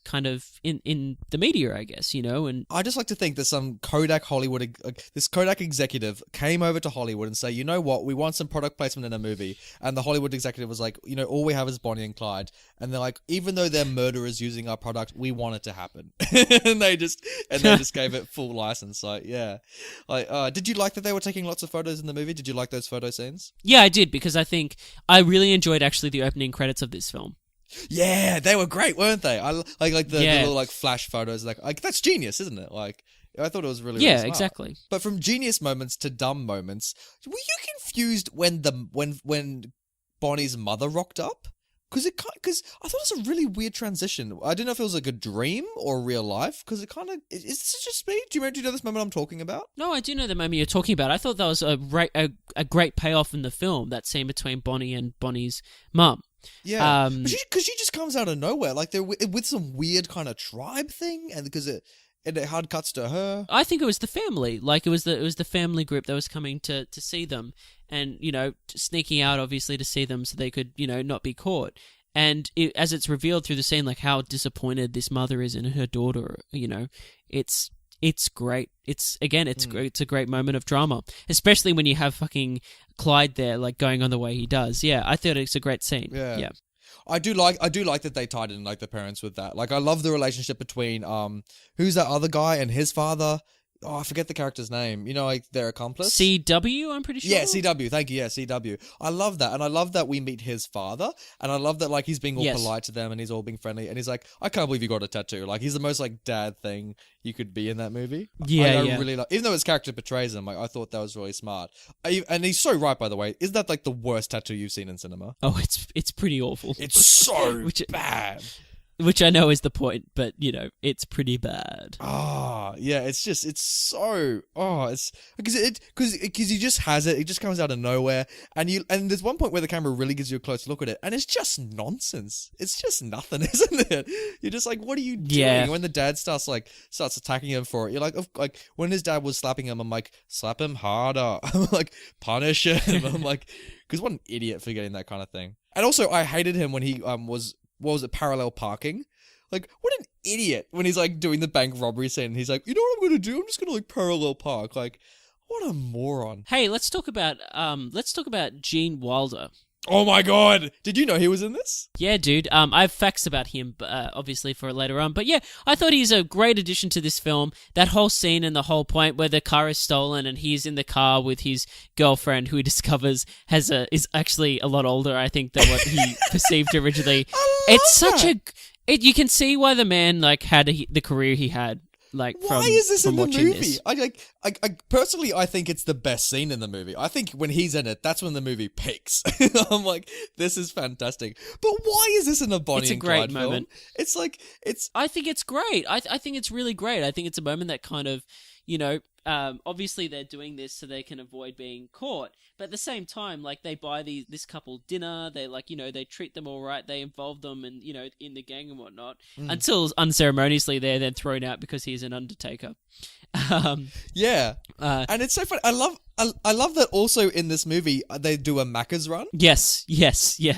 kind of in the media, I guess, you know. And I just like to think that some Kodak Hollywood, this Kodak executive came over to Hollywood and say, you know what, we want some product placement in a movie. And the Hollywood executive was like, you know, all we have is Bonnie and Clyde. And they're like, even though they're murderers using our product, we want it to happen. and they just gave it full license. Like, yeah. Like, did you like that they were taking lots of photos in the movie? Did you like those photo scenes? Yeah, I did, because I think I really enjoyed actually the opening credits of this film. Yeah, they were great, weren't they? I like the little, like, flash photos. Like that's genius, isn't it? Like, I thought it was really smart. Exactly. But from genius moments to dumb moments, were you confused when Bonnie's mother rocked up? Because I thought it was a really weird transition. I didn't know if it was like a dream or real life. Because it kind of is this just me? Do you know this moment I'm talking about? No, I do know the moment you're talking about. I thought that was a great payoff in the film. That scene between Bonnie and Bonnie's mum. Yeah, because she just comes out of nowhere, like they're with some weird kind of tribe thing, and because it hard cuts to her. I think it was the family, like it was the family group that was coming to see them, and you know, sneaking out obviously to see them so they could, you know, not be caught. And as it's revealed through the scene, like how disappointed this mother is in her daughter, you know, it's great. It's great. It's a great moment of drama, especially when you have fucking Clyde there, like going on the way he does. Yeah, I thought it's a great scene. Yeah. I do like that they tied in, like, the parents with that. Like, I love the relationship between who's that other guy and his father. Oh, I forget the character's name. You know, like, their accomplice? CW, I'm pretty sure. Yeah, CW. Thank you. Yeah, CW. I love that. And I love that we meet his father. And I love that, like, he's being all polite to them and he's all being friendly. And he's like, I can't believe you got a tattoo. Like, he's the most, like, dad thing you could be in that movie. Yeah, I really like, even though his character betrays him, like, I thought that was really smart. And he's so right, by the way. Isn't that, like, the worst tattoo you've seen in cinema? Oh, it's pretty awful. It's so bad. Which I know is the point, but, you know, it's pretty bad. Yeah, it's so, it's, because he just has it, just comes out of nowhere, and there's one point where the camera really gives you a close look at it, and it's just nonsense. It's just nothing, isn't it? You're just like, what are you doing? Yeah. When the dad starts attacking him for it, you're like, when his dad was slapping him, I'm like, slap him harder. I'm like, punish him. I'm like, because what an idiot for getting that kind of thing. And also, I hated him when he what was it, parallel parking? Like, what an idiot when he's, like, doing the bank robbery scene and he's like, you know what I'm going to do? I'm just going to, like, parallel park. Like, what a moron. Hey, let's talk about Gene Wilder. Oh my god! Did you know he was in this? Yeah, dude. I have facts about him, obviously, for later on. But yeah, I thought he's a great addition to this film. That whole scene and the whole point where the car is stolen and he's in the car with his girlfriend, who he discovers is actually a lot older, I think, than what he perceived originally. It's such you can see why the man, like, had the career he had. Like, why is this in the movie? This. I personally, I think it's the best scene in the movie. I think when he's in it, that's when the movie peaks. I'm like, this is fantastic. But why is this in a Bonnie and Clyde film? It's a great moment. It's like, I think it's great. I think it's really great. I think it's a moment that kind of, you know, obviously they're doing this so they can avoid being caught, but at the same time, like, they buy this couple dinner, they, like, you know, they treat them all right, they involve them and, you know, in the gang and whatnot, until unceremoniously they're then thrown out because he's an undertaker. Yeah. And it's so funny. I love that also in this movie they do a Macca's run. Yes, yeah.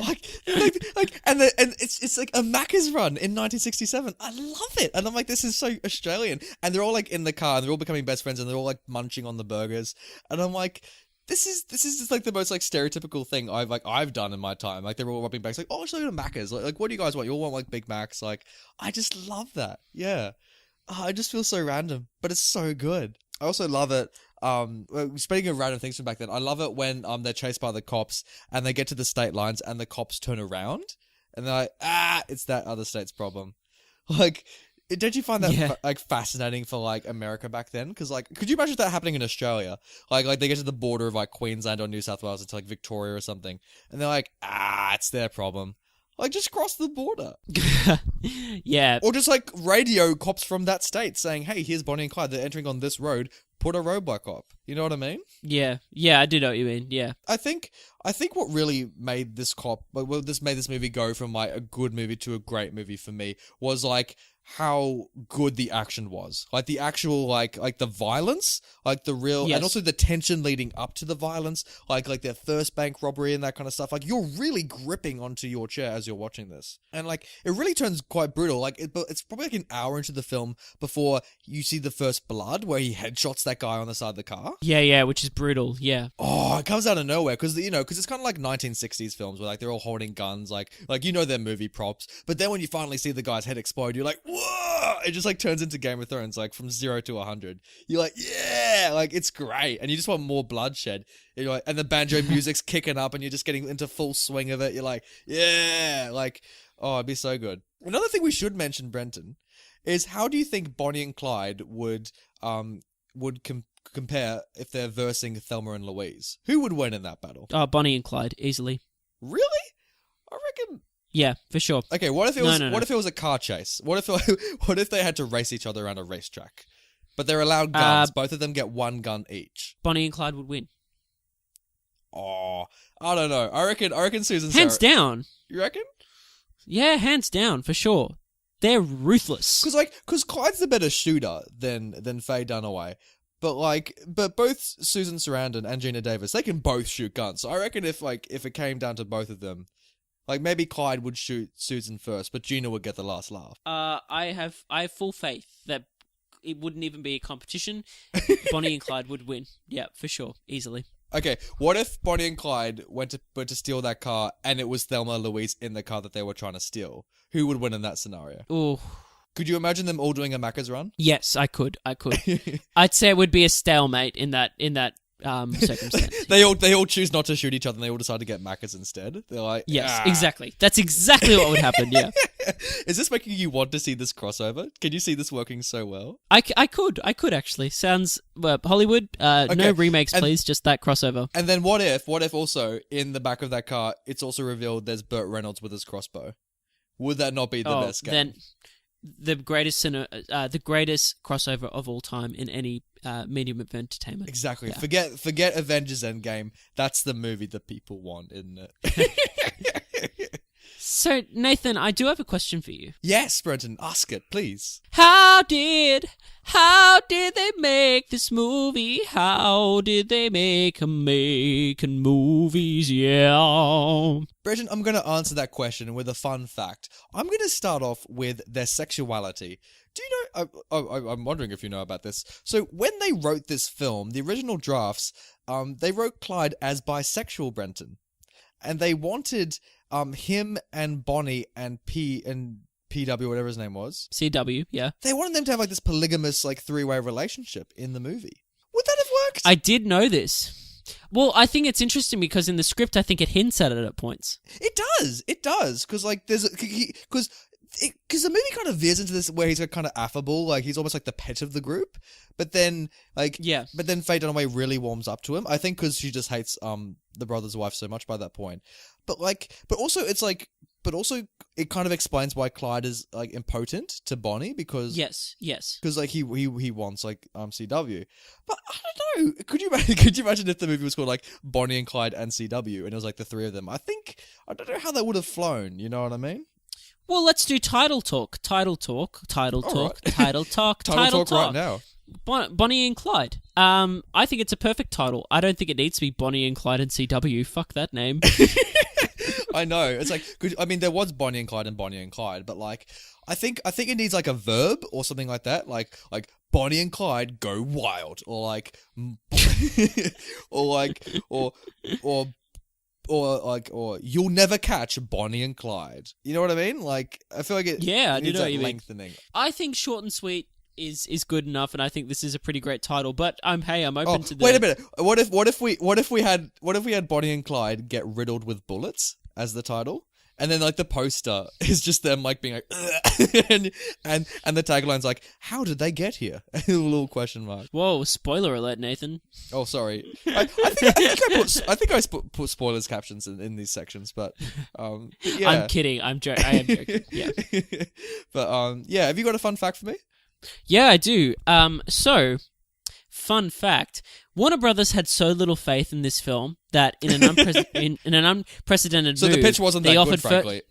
And it's like a Macca's run in 1967. I love it. And I'm like, this is so Australian. And they're all, like, in the car and they're all becoming best friends and they're all, like, munching on the burgers. And I'm like, this is just, like, the most, like, stereotypical thing I've done in my time. Like, they're all robbing banks. Like, oh, let's go to Macca's. Like, what do you guys want? You all want, like, Big Macs? Like, I just love that. Yeah. I just feel so random, but it's so good. I also love it. Speaking of random things from back then, I love it when they're chased by the cops and they get to the state lines and the cops turn around and they're like, it's that other state's problem. Like, don't you find that like fascinating for like America back then? Because like, could you imagine that happening in Australia? Like they get to the border of like Queensland or New South Wales into like Victoria or something, and they're like, it's their problem. Like, just cross the border. Yeah. Or just like radio cops from that state saying, "Hey, here's Bonnie and Clyde. They're entering on this road. Put a roadblock up." You know what I mean? Yeah, I do know what you mean. Yeah. I think what really made this made this movie go from like a good movie to a great movie for me was like how good the action was. Like the actual like the violence, like the real and also the tension leading up to the violence, like their first bank robbery and that kind of stuff. Like you're really gripping onto your chair as you're watching this. And like it really turns quite brutal. Like it's probably like an hour into the film before you see the first blood where he headshots that guy on the side of the car. Yeah, which is brutal. Yeah. Oh, it comes out of nowhere because it's kind of like 1960s films where like they're all holding guns, like they're movie props. But then when you finally see the guy's head explode, you're like, whoa! It just like turns into Game of Thrones, like from 0 to 100. You're like, yeah, like it's great, and you just want more bloodshed. You're like, and the banjo music's kicking up, and you're just getting into full swing of it. You're like, yeah, like it'd be so good. Another thing we should mention, Brenton, is how do you think Bonnie and Clyde would compare if they're versing Thelma and Louise? Who would win in that battle? Oh, Bonnie and Clyde, easily. Really? I reckon. Yeah, for sure. Okay, what if it was? What if it was a car chase? What if they had to race each other around a racetrack, but they're allowed guns? Both of them get one gun each. Bonnie and Clyde would win. Oh, I don't know. I reckon Susan. Hands down. You reckon? Yeah, hands down for sure. They're ruthless. Because Clyde's the better shooter than Faye Dunaway. But both Susan Sarandon and Gina Davis, they can both shoot guns. So I reckon if it came down to both of them, like maybe Clyde would shoot Susan first, but Gina would get the last laugh. I have full faith that it wouldn't even be a competition. Bonnie and Clyde would win. Yeah, for sure, easily. Okay, what if Bonnie and Clyde went to steal that car and it was Thelma and Louise in the car that they were trying to steal? Who would win in that scenario? Ooh. Could you imagine them all doing a Macca's run? Yes, I could. I'd say it would be a stalemate in that circumstance. They all choose not to shoot each other and they all decide to get Macca's instead. They're like, yes, exactly. That's exactly what would happen, yeah. Is this making you want to see this crossover? Can you see this working so well? I could actually. Sounds, Hollywood, okay. No remakes, please, just that crossover. And then what if also in the back of that car, it's also revealed there's Burt Reynolds with his crossbow? Would that not be the best game? Then the greatest crossover of all time in any medium of entertainment. Exactly. Yeah. Forget Avengers Endgame. That's the movie that people want, isn't it? So, Nathan, I do have a question for you. Yes, Brenton, ask it, please. How did they make this movie? How did they make movies? Yeah. Brenton, I'm going to answer that question with a fun fact. I'm going to start off with their sexuality. Do you know, I'm wondering if you know about this. So when they wrote this film, the original drafts, they wrote Clyde as bisexual, Brenton. And they wanted him and Bonnie and PW, whatever his name was. CW, yeah. They wanted them to have like this polygamous like three-way relationship in the movie. Would that have worked? I did know this. Well, I think it's interesting because in the script, I think it hints at it at points. It does. Because like because the movie kind of veers into this where he's like kind of affable, like he's almost like the pet of the group. But then Faye Dunaway really warms up to him. I think because she just hates the brother's wife so much by that point. But also it kind of explains why Clyde is like impotent to Bonnie because yes, because like he wants like CW. But I don't know. Could you imagine if the movie was called like Bonnie and Clyde and CW and it was like the three of them? I don't know how that would have flown. You know what I mean? Well, let's do title talk right now. Bonnie and Clyde. I think it's a perfect title. I don't think it needs to be Bonnie and Clyde and CW. Fuck that name. I know. It's like, there was Bonnie and Clyde, but like, I think it needs like a verb or something like that. Like Bonnie and Clyde go wild, or like, or you'll never catch Bonnie and Clyde. You know what I mean? Like, I feel like it. Yeah, I do needs know that what you lengthening. mean. I think short and sweet. is good enough, and I think this is a pretty great title. But I'm open to the. Wait a minute. What if we had Bonnie and Clyde get riddled with bullets as the title? And then, like, the poster is just them, like, being like, and the tagline's like, how did they get here? A little question mark. Whoa, spoiler alert, Nathan. Oh, sorry. I think I put spoilers captions in these sections, but yeah. I'm kidding. I am joking. Yeah. But, yeah, have you got a fun fact for me? Yeah, I do. So, fun fact, Warner Brothers had so little faith in this film that in an unprecedented so move... So the pitch wasn't that good, frankly.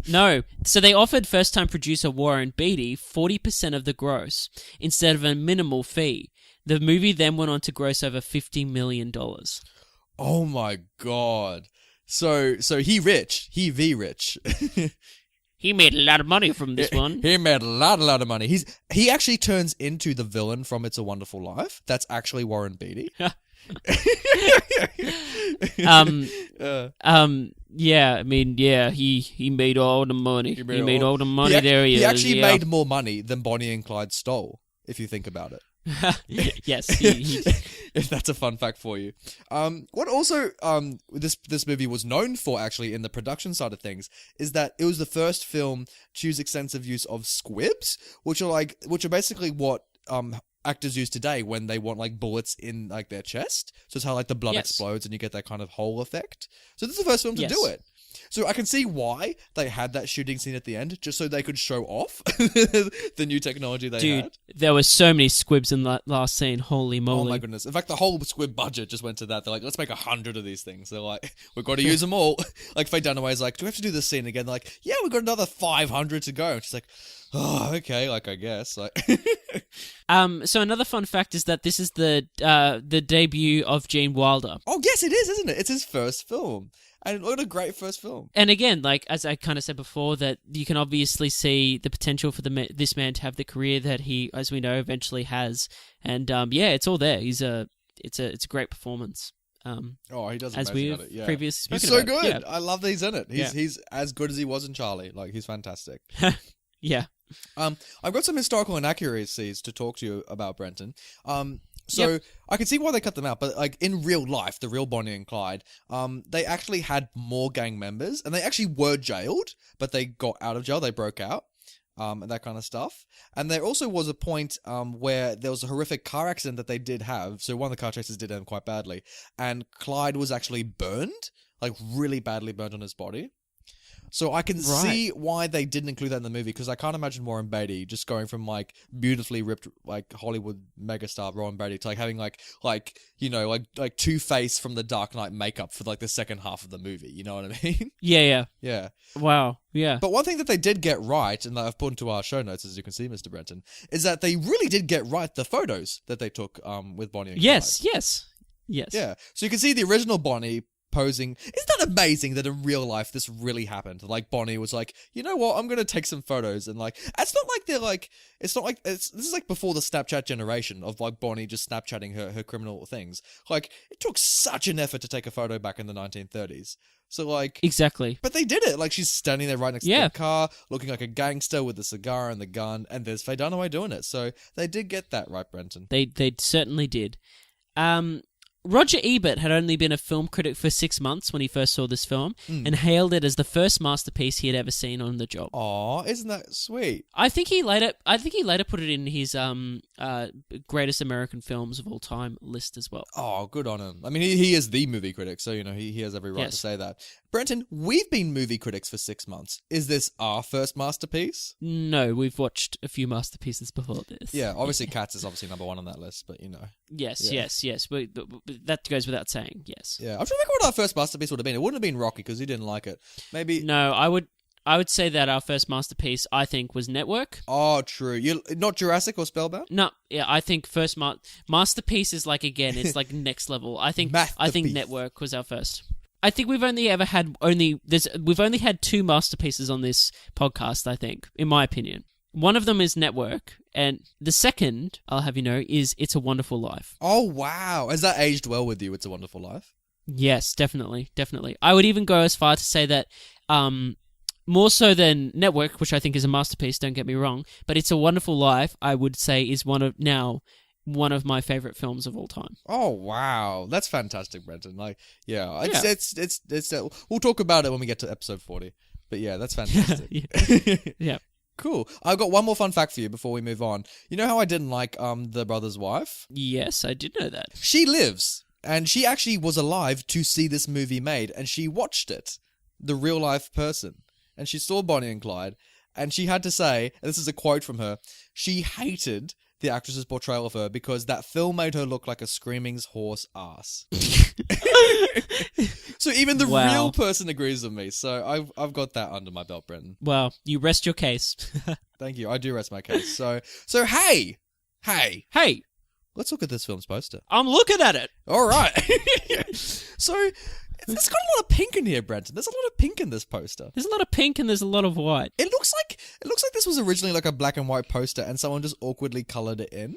No. So they offered first-time producer Warren Beatty 40% of the gross instead of a minimal fee. The movie then went on to gross over $50 million. Oh my god. So he rich. He rich. He made a lot of money from this one. He made a lot of money. He actually turns into the villain from It's a Wonderful Life. That's actually Warren Beatty. Yeah, I mean, yeah, he made all the money. He made all the money there. He actually made more money than Bonnie and Clyde stole, if you think about it. Yes, he if that's a fun fact for you. What also this movie was known for, actually, in the production side of things, is that it was the first film to use extensive use of squibs, which are basically what actors use today when they want, like, bullets in, like, their chest. So it's how, like, the blood explodes and you get that kind of hole effect. So this is the first film to do it. So I can see why they had that shooting scene at the end, just so they could show off the new technology they had. Dude, there were so many squibs in that last scene. Holy moly. Oh my goodness. In fact, the whole squib budget just went to that. They're like, let's make 100 of these things. They're like, we've got to use them all. Like, Faye Dunaway's like, do we have to do this scene again? They're like, yeah, we've got another 500 to go. And she's like, oh, okay, like, I guess. Like, so another fun fact is that this is the debut of Gene Wilder. Oh, yes, it is, isn't it? It's his first film. And what a great first film. And again, like, as I kind of said before, that you can obviously see the potential for this man to have the career that he, as we know, eventually has. And yeah, it's all there. It's a great performance. He does as amazing we at it. Yeah. Previously spoken He's so about. good. Yeah. I love that he's in it. He's as good as he was in Charlie. Like, he's fantastic. Yeah. I've got some historical inaccuracies to talk to you about, Brenton. So I can see why they cut them out, but, like, in real life, the real Bonnie and Clyde, they actually had more gang members, and they actually were jailed, but they got out of jail, they broke out, and that kind of stuff. And there also was a point where there was a horrific car accident that they did have, so one of the car chases did end quite badly, and Clyde was actually burned, like, really badly burned on his body. So I can see why they didn't include that in the movie, because I can't imagine Warren Beatty just going from, like, beautifully ripped, like, Hollywood megastar Warren Beatty to, like, having, like you know, like Two-Face from The Dark Knight makeup for, like, the second half of the movie. You know what I mean? Yeah. Yeah. Wow. Yeah. But one thing that they did get right, and that I've put into our show notes, as you can see, Mr. Brenton, is that they really did get right the photos that they took with Bonnie and Clyde. Yes. Yeah. So you can see the original Bonnie posing. Isn't that amazing that in real life this really happened? Like, Bonnie was like, you know what, I'm gonna take some photos, and, like, it's not like they're like, this is like before the Snapchat generation of, like, Bonnie just Snapchatting her criminal things. Like, it took such an effort to take a photo back in the 1930s. So, like, exactly. But they did it. Like, she's standing there right next to the car, looking like a gangster with the cigar and the gun, and there's Faye Dunaway doing it. So they did get that right, Brenton. They certainly did. Roger Ebert had only been a film critic for 6 months when he first saw this film, and hailed it as the first masterpiece he had ever seen on the job. Aw, isn't that sweet? I think he later put it in his greatest American films of all time list as well. Oh, good on him. I mean, he is the movie critic, so, you know, he has every right to say that. Brenton, we've been movie critics for 6 months. Is this our first masterpiece? No, we've watched a few masterpieces before this. Yeah, obviously Cats is obviously number one on that list, but, you know. Yes. That goes without saying, yes. Yeah, I'm trying to think what our first masterpiece would have been. It wouldn't have been Rocky, because you didn't like it. Maybe... No, I would say that our first masterpiece, I think, was Network. Oh, true. Not Jurassic or Spellbound? No, yeah, I think first masterpiece is, like, again, it's like next level. I think Network was our first. I think we've only had 2 masterpieces on this podcast, I think, in my opinion. One of them is Network, and the second, I'll have you know, is It's a Wonderful Life. Oh, wow. Has that aged well with you, It's a Wonderful Life? Yes, definitely. I would even go as far to say that more so than Network, which I think is a masterpiece, don't get me wrong, but It's a Wonderful Life, I would say, is one of my favorite films of all time. Oh wow, that's fantastic, Brenton. Like, yeah, it's we'll talk about it when we get to episode 40. But yeah, that's fantastic. Yeah. Cool. I've got one more fun fact for you before we move on. You know how I didn't like the brother's wife? Yes, I did know that. She lives, and she actually was alive to see this movie made, and she watched it, the real life person, and she saw Bonnie and Clyde, and she had to say, and this is a quote from her, she hated the actress's portrayal of her because that film made her look like a screaming horse ass. So even the real person agrees with me. So I've got that under my belt, Brenton. Well, you rest your case. Thank you. I do rest my case. So hey, let's look at this film's poster. I'm looking at it. All right. So it's got a lot of pink in here, Brenton. There's a lot of pink in this poster. There's a lot of pink and there's a lot of white. It looks like this was originally like a black and white poster, and someone just awkwardly colored it in.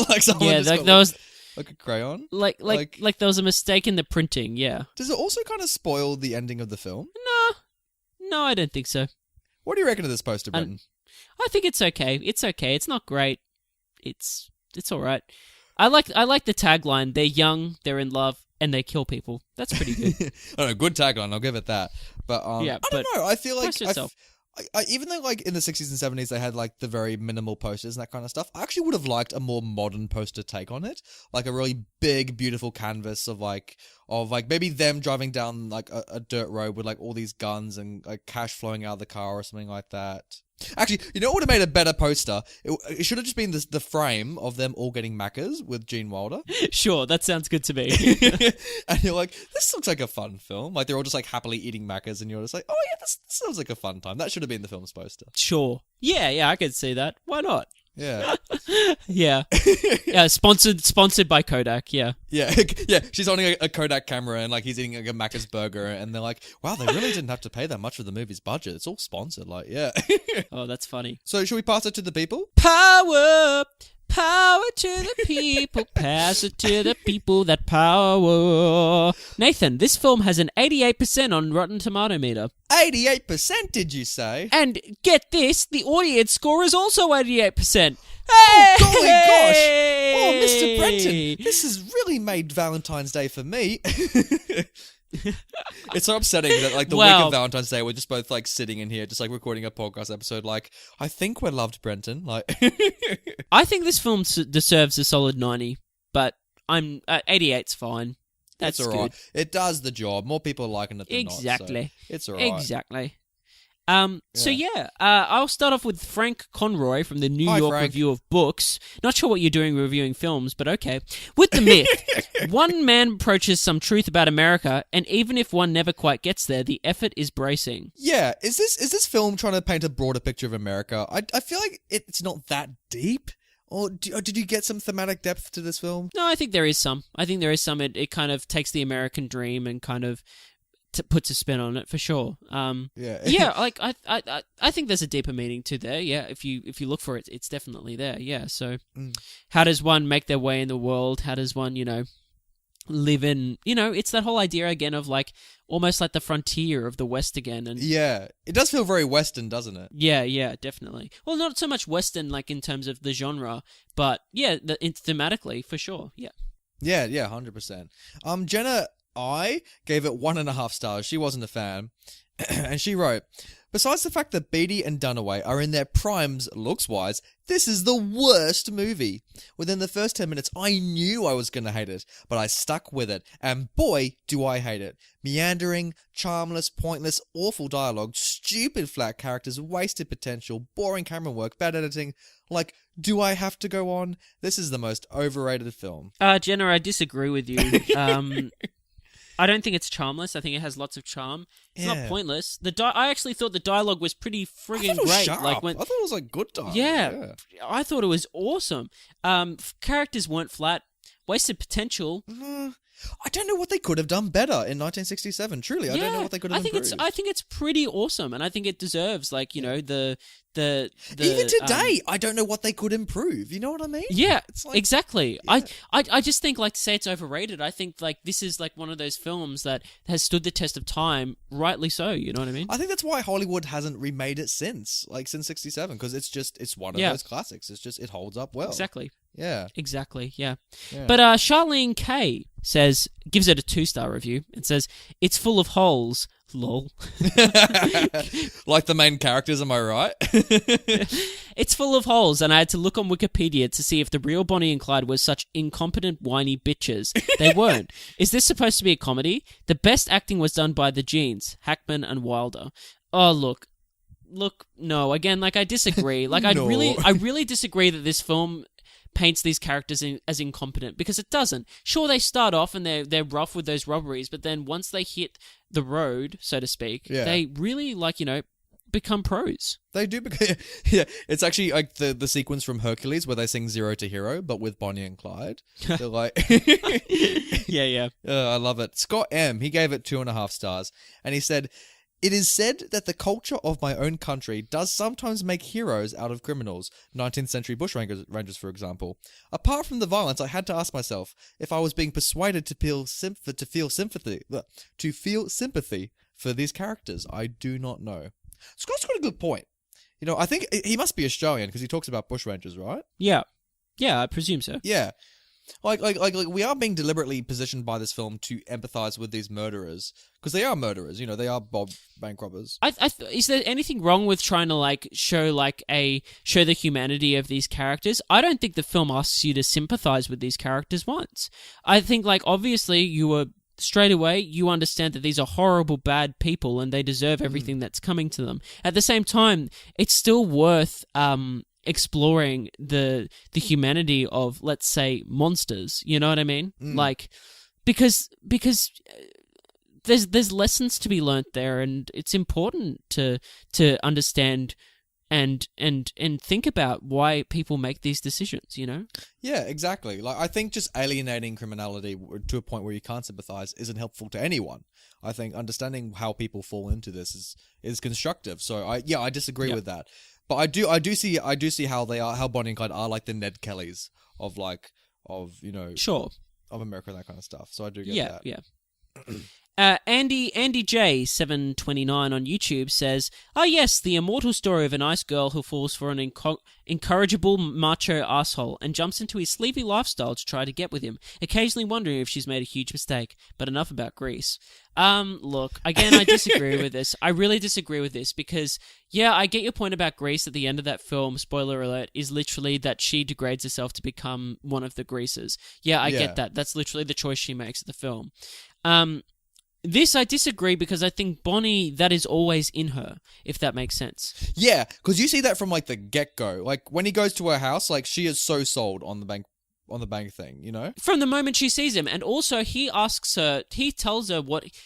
Like someone like a crayon. Like there was a mistake in the printing. Yeah. Does it also kind of spoil the ending of the film? No, I don't think so. What do you reckon of this poster, Brenton? I think it's okay. It's okay. It's not great. It's all right. I like the tagline. They're young, they're in love, and they kill people. That's pretty good. I don't know, good tagline. I'll give it that. But I don't know. I feel like even though like in the 60s and 70s they had like the very minimal posters and that kind of stuff, I actually would have liked a more modern poster take on it, like a really big, beautiful canvas of maybe them driving down like a dirt road with like all these guns and like cash flowing out of the car or something like that. Actually, you know what would have made a better poster? It should have just been the frame of them all getting Maccas with Gene Wilder. Sure, that sounds good to me. And you're like, this looks like a fun film. Like they're all just like happily eating Maccas, and you're just like, oh yeah, this sounds like a fun time. That should have been the film's poster. Sure. Yeah, I could see that. Why not? Yeah. Yeah. Sponsored by Kodak, yeah. Yeah. She's holding a Kodak camera and like he's eating like a Macca's burger and they're like, wow, they really didn't have to pay that much for the movie's budget. It's all sponsored, like, yeah. Oh, that's funny. So should we pass it to the people? Power to the people, pass it to the people that power. Nathan, this film has an 88% on Rotten Tomato meter. 88%, did you say? And get this, the audience score is also 88%. Oh, golly gosh! Oh, Mr. Brenton, this has really made Valentine's Day for me. It's so upsetting that like the week of Valentine's Day we're just both like sitting in here just like recording a podcast episode like I think we're loved, Brenton. Like I think this film deserves a solid 90, but 88's fine. That's all good. Right. It does the job. More people are liking it than exactly. Not, so it's all right. Exactly. So I'll start off with Frank Conroy from the New York Review of Books. Not sure what you're doing reviewing films, but okay. With the myth, one man approaches some truth about America, and even if one never quite gets there, the effort is bracing. Yeah, is this film trying to paint a broader picture of America? I feel like it's not that deep. Or did you get some thematic depth to this film? No, I think there is some. It kind of takes the American dream and kind of puts a spin on it for sure. Like I think there's a deeper meaning to there. Yeah, if you look for it, it's definitely there. Yeah. So, how does one make their way in the world? How does one, live in? It's that whole idea again of like almost like the frontier of the West again. And yeah, it does feel very Western, doesn't it? Yeah, definitely. Well, not so much Western like in terms of the genre, but yeah, thematically for sure. Yeah. Yeah, 100%. Jenna, I gave it 1.5 stars. She wasn't a fan. And she wrote, besides the fact that Beatty and Dunaway are in their primes looks-wise, this is the worst movie. Within the first 10 minutes, I knew I was going to hate it, but I stuck with it. And boy, do I hate it. Meandering, charmless, pointless, awful dialogue, stupid flat characters, wasted potential, boring camera work, bad editing. Like, do I have to go on? This is the most overrated film. Jenna, I disagree with you. I don't think it's charmless. I think it has lots of charm. It's not pointless. I actually thought the dialogue was pretty friggin' great. Sharp. I thought it was like good dialogue. Yeah, I thought it was awesome. Characters weren't flat. Wasted potential. I don't know what they could have done better in 1967. Truly, I don't know what they could have improved. I think it's pretty awesome, and I think it deserves the even today, I don't know what they could improve. You know what I mean? Yeah, it's like, exactly. Yeah. I just think, like, to say it's overrated, I think, like, this is, like, one of those films that has stood the test of time, rightly so, you know what I mean? I think that's why Hollywood hasn't remade it since 67, because it's one of those classics. It holds up well. Exactly. Yeah. Exactly, yeah. Yeah. But Charlene K gives it a 2-star review. It says, it's full of holes. Lol. Like the main characters, am I right? It's full of holes, and I had to look on Wikipedia to see if the real Bonnie and Clyde were such incompetent, whiny bitches. They weren't. Is this supposed to be a comedy? The best acting was done by the Jeans, Hackman and Wilder. Oh, look, no. Again, like, I disagree. Like, No. I really disagree that this film paints these characters as incompetent, because it doesn't. Sure, they start off and they're rough with those robberies, but then once they hit the road, so to speak, they really, like, become pros. They do because it's actually like the sequence from Hercules where they sing Zero to Hero, but with Bonnie and Clyde. They're like, yeah. I love it. Scott M, he gave it 2.5 stars, and he said, "It is said that the culture of my own country does sometimes make heroes out of criminals. 19th century bushrangers, for example. Apart from the violence, I had to ask myself if I was being persuaded to feel sympathy for these characters. I do not know." Scott's got a good point. I think he must be Australian because he talks about bushrangers, right? Yeah, I presume so. Yeah. Like we are being deliberately positioned by this film to empathize with these murderers because they are murderers. They are bank robbers. Is there anything wrong with trying to, like, show the humanity of these characters? I don't think the film asks you to sympathize with these characters once. I think, like, obviously straight away you understand that these are horrible, bad people and they deserve everything that's coming to them. At the same time, it's still worth exploring the humanity of, let's say, monsters. You know what I mean? Like, because there's lessons to be learnt there, and it's important to understand and think about why people make these decisions. Yeah, exactly. Like, I think just alienating criminality to a point where you can't sympathize isn't helpful to anyone. I think understanding how people fall into this is constructive. So I disagree with that. But I do see how Bonnie and Clyde are like the Ned Kellys of Sure. of America and that kind of stuff. So I do get that. Yeah. Andy J 729 on YouTube says, yes, the immortal story of a nice girl who falls for an incorrigible macho asshole and jumps into his sleepy lifestyle to try to get with him, occasionally wondering if she's made a huge mistake. But enough about Grease. Look, again, I disagree with this. I really disagree with this because, I get your point about Grease at the end of that film, spoiler alert, is literally that she degrades herself to become one of the Greasers. I get that. That's literally the choice she makes at the film. This I disagree because I think Bonnie, that is always in her, if that makes sense. Yeah, because you see that from like the get-go. Like when he goes to her house, like she is so sold on the bank thing, From the moment she sees him. And also he tells her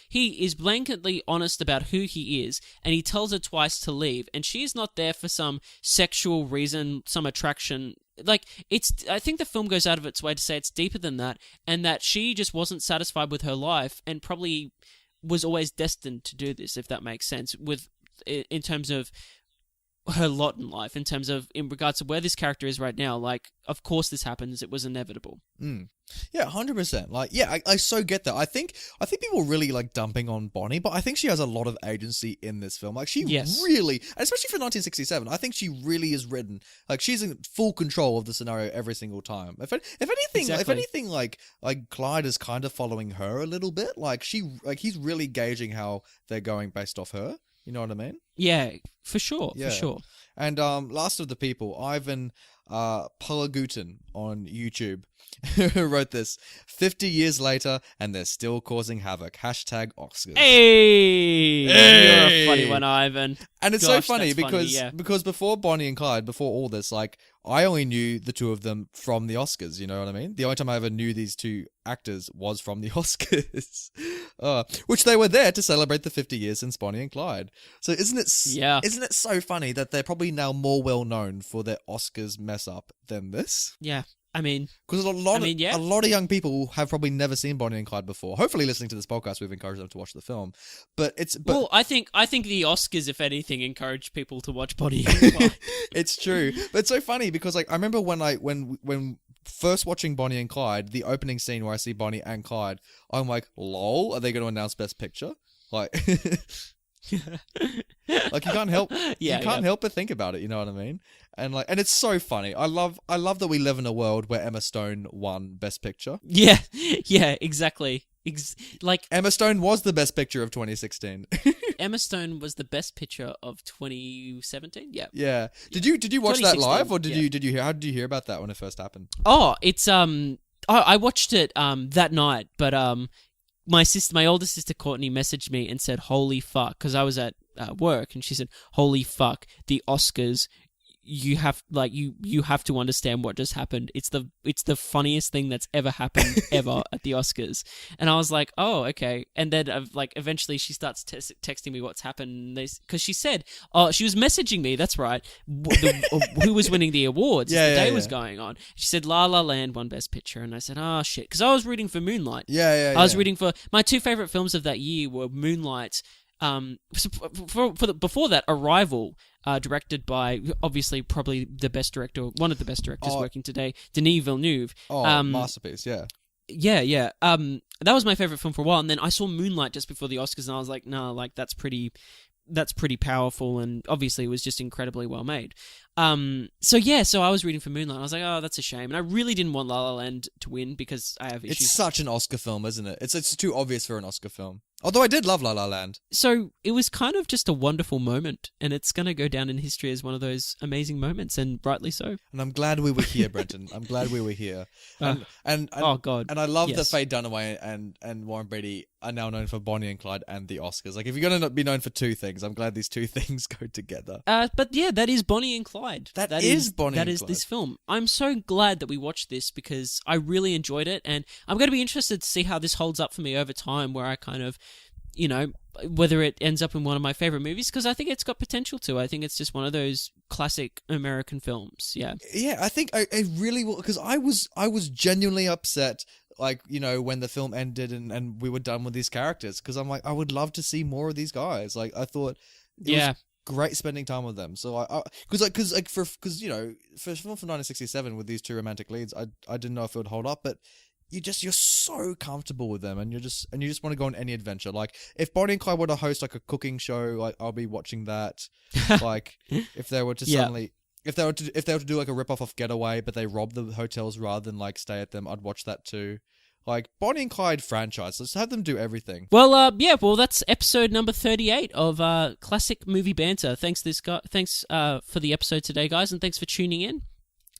he is blanketly honest about who he is, and he tells her twice to leave, and she is not there for some sexual reason, some attraction. Like, I think the film goes out of its way to say it's deeper than that, and that she just wasn't satisfied with her life and probably was always destined to do this, if that makes sense, in terms of her lot in life, in regards to where this character is right now. Like, of course this happens, it was inevitable. Yeah, 100%. Like, yeah, I so get that. I think people really like dumping on Bonnie, but I think she has a lot of agency in this film. Like, she really, especially for 1967, I think she really is written. Like, she's in full control of the scenario every single time. If anything, like Clyde is kind of following her a little bit. Like, he's really gauging how they're going based off her. You know what I mean? Yeah, for sure. Yeah. For sure. And last of the people, Ivan Palagutin on YouTube wrote this: 50 years later, and they're still causing havoc. #Oscars. Hey! You're a funny one, Ivan. And it's so funny because before Bonnie and Clyde, before all this, like, I only knew the two of them from the Oscars, you know what I mean? The only time I ever knew these two actors was from the Oscars, which they were there to celebrate the 50 years since Bonnie and Clyde. So isn't it so funny that they're probably now more well known for their Oscars mess up than this? Yeah. I mean, because a lot of young people have probably never seen Bonnie and Clyde before. Hopefully, listening to this podcast, we've encouraged them to watch the film. But well, I think the Oscars, if anything, encourage people to watch Bonnie and Clyde. It's true, but it's so funny because like I remember when first watching Bonnie and Clyde, the opening scene where I see Bonnie and Clyde, I'm like, lol, are they going to announce Best Picture? Like, like you can't help but think about it. You know what I mean? And it's so funny. I love that we live in a world where Emma Stone won Best Picture. Yeah, exactly. Like Emma Stone was the Best Picture of 2016. Emma Stone was the Best Picture of 2017. Yeah. Yeah. Did you watch that live, or did you hear? How did you hear about that when it first happened? Oh, it's I watched it that night, but my older sister Courtney messaged me and said, "Holy fuck," because I was at work, and she said, "Holy fuck, the Oscars." You have to understand what just happened. It's the funniest thing that's ever happened ever at the Oscars. And I was like, oh, okay. And then eventually she starts texting me what's happened, because she said, she was messaging me. That's right. Who was winning the awards? The day was going on. She said La La Land won Best Picture, and I said, oh shit, because I was rooting for Moonlight. I was rooting for my two favorite films of that year were Moonlight. Before that, Arrival. Directed by, obviously, probably the best director, one of the best directors working today, Denis Villeneuve. Masterpiece, yeah. Yeah. That was my favorite film for a while, and then I saw Moonlight just before the Oscars, and I was like, nah, like that's pretty powerful, and obviously it was just incredibly well made. So I was reading for Moonlight. I was like, oh, that's a shame, and I really didn't want La La Land to win because I have issues. It's such an Oscar film, isn't it? It's too obvious for an Oscar film. Although I did love La La Land. So it was kind of just a wonderful moment, and it's going to go down in history as one of those amazing moments, and rightly so. And I'm glad we were here, Brenton. I'm glad we were here. And oh God! And I love that Faye Dunaway and Warren Beatty are now known for Bonnie and Clyde and the Oscars. Like, if you're going to be known for two things, I'm glad these two things go together. But yeah, that is Bonnie and Clyde. That is Bonnie and Clyde. That is this film. I'm so glad that we watched this because I really enjoyed it, and I'm going to be interested to see how this holds up for me over time, where I kind of, whether it ends up in one of my favorite movies, because I think it's got potential to. I think it's just one of those classic American films. Yeah. Yeah, I think I really will, because I was genuinely upset, like, when the film ended and we were done with these characters, because I'm like, I would love to see more of these guys. Like, I thought it was great spending time with them. So for a film from 1967 with these two romantic leads, I didn't know if it would hold up, but you're so comfortable with them, and you just want to go on any adventure. Like, if Bonnie and Clyde were to host like a cooking show, like, I'll be watching that. Like, if they were to suddenly, if they were to do like a rip off of Getaway, but they rob the hotels rather than like stay at them, I'd watch that too. Like, Bonnie and Clyde franchise, let's have them do everything. Well, that's episode number 38 of Classic Movie Banter. Thanks for the episode today, guys, and thanks for tuning in.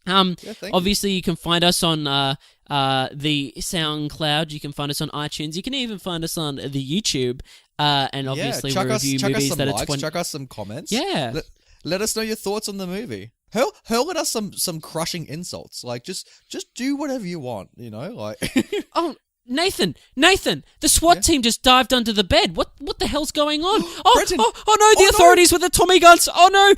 Obviously, you can find us on the SoundCloud. You can find us on iTunes. You can even find us on the YouTube. And obviously, we review movies that are chuck us some comments. Yeah. Let us know your thoughts on the movie. Hurl at us some crushing insults. Like, just do whatever you want. Like. Oh. Nathan, the SWAT team just dived under the bed. What the hell's going on? Oh no, the authorities with the Tommy guns. Oh no.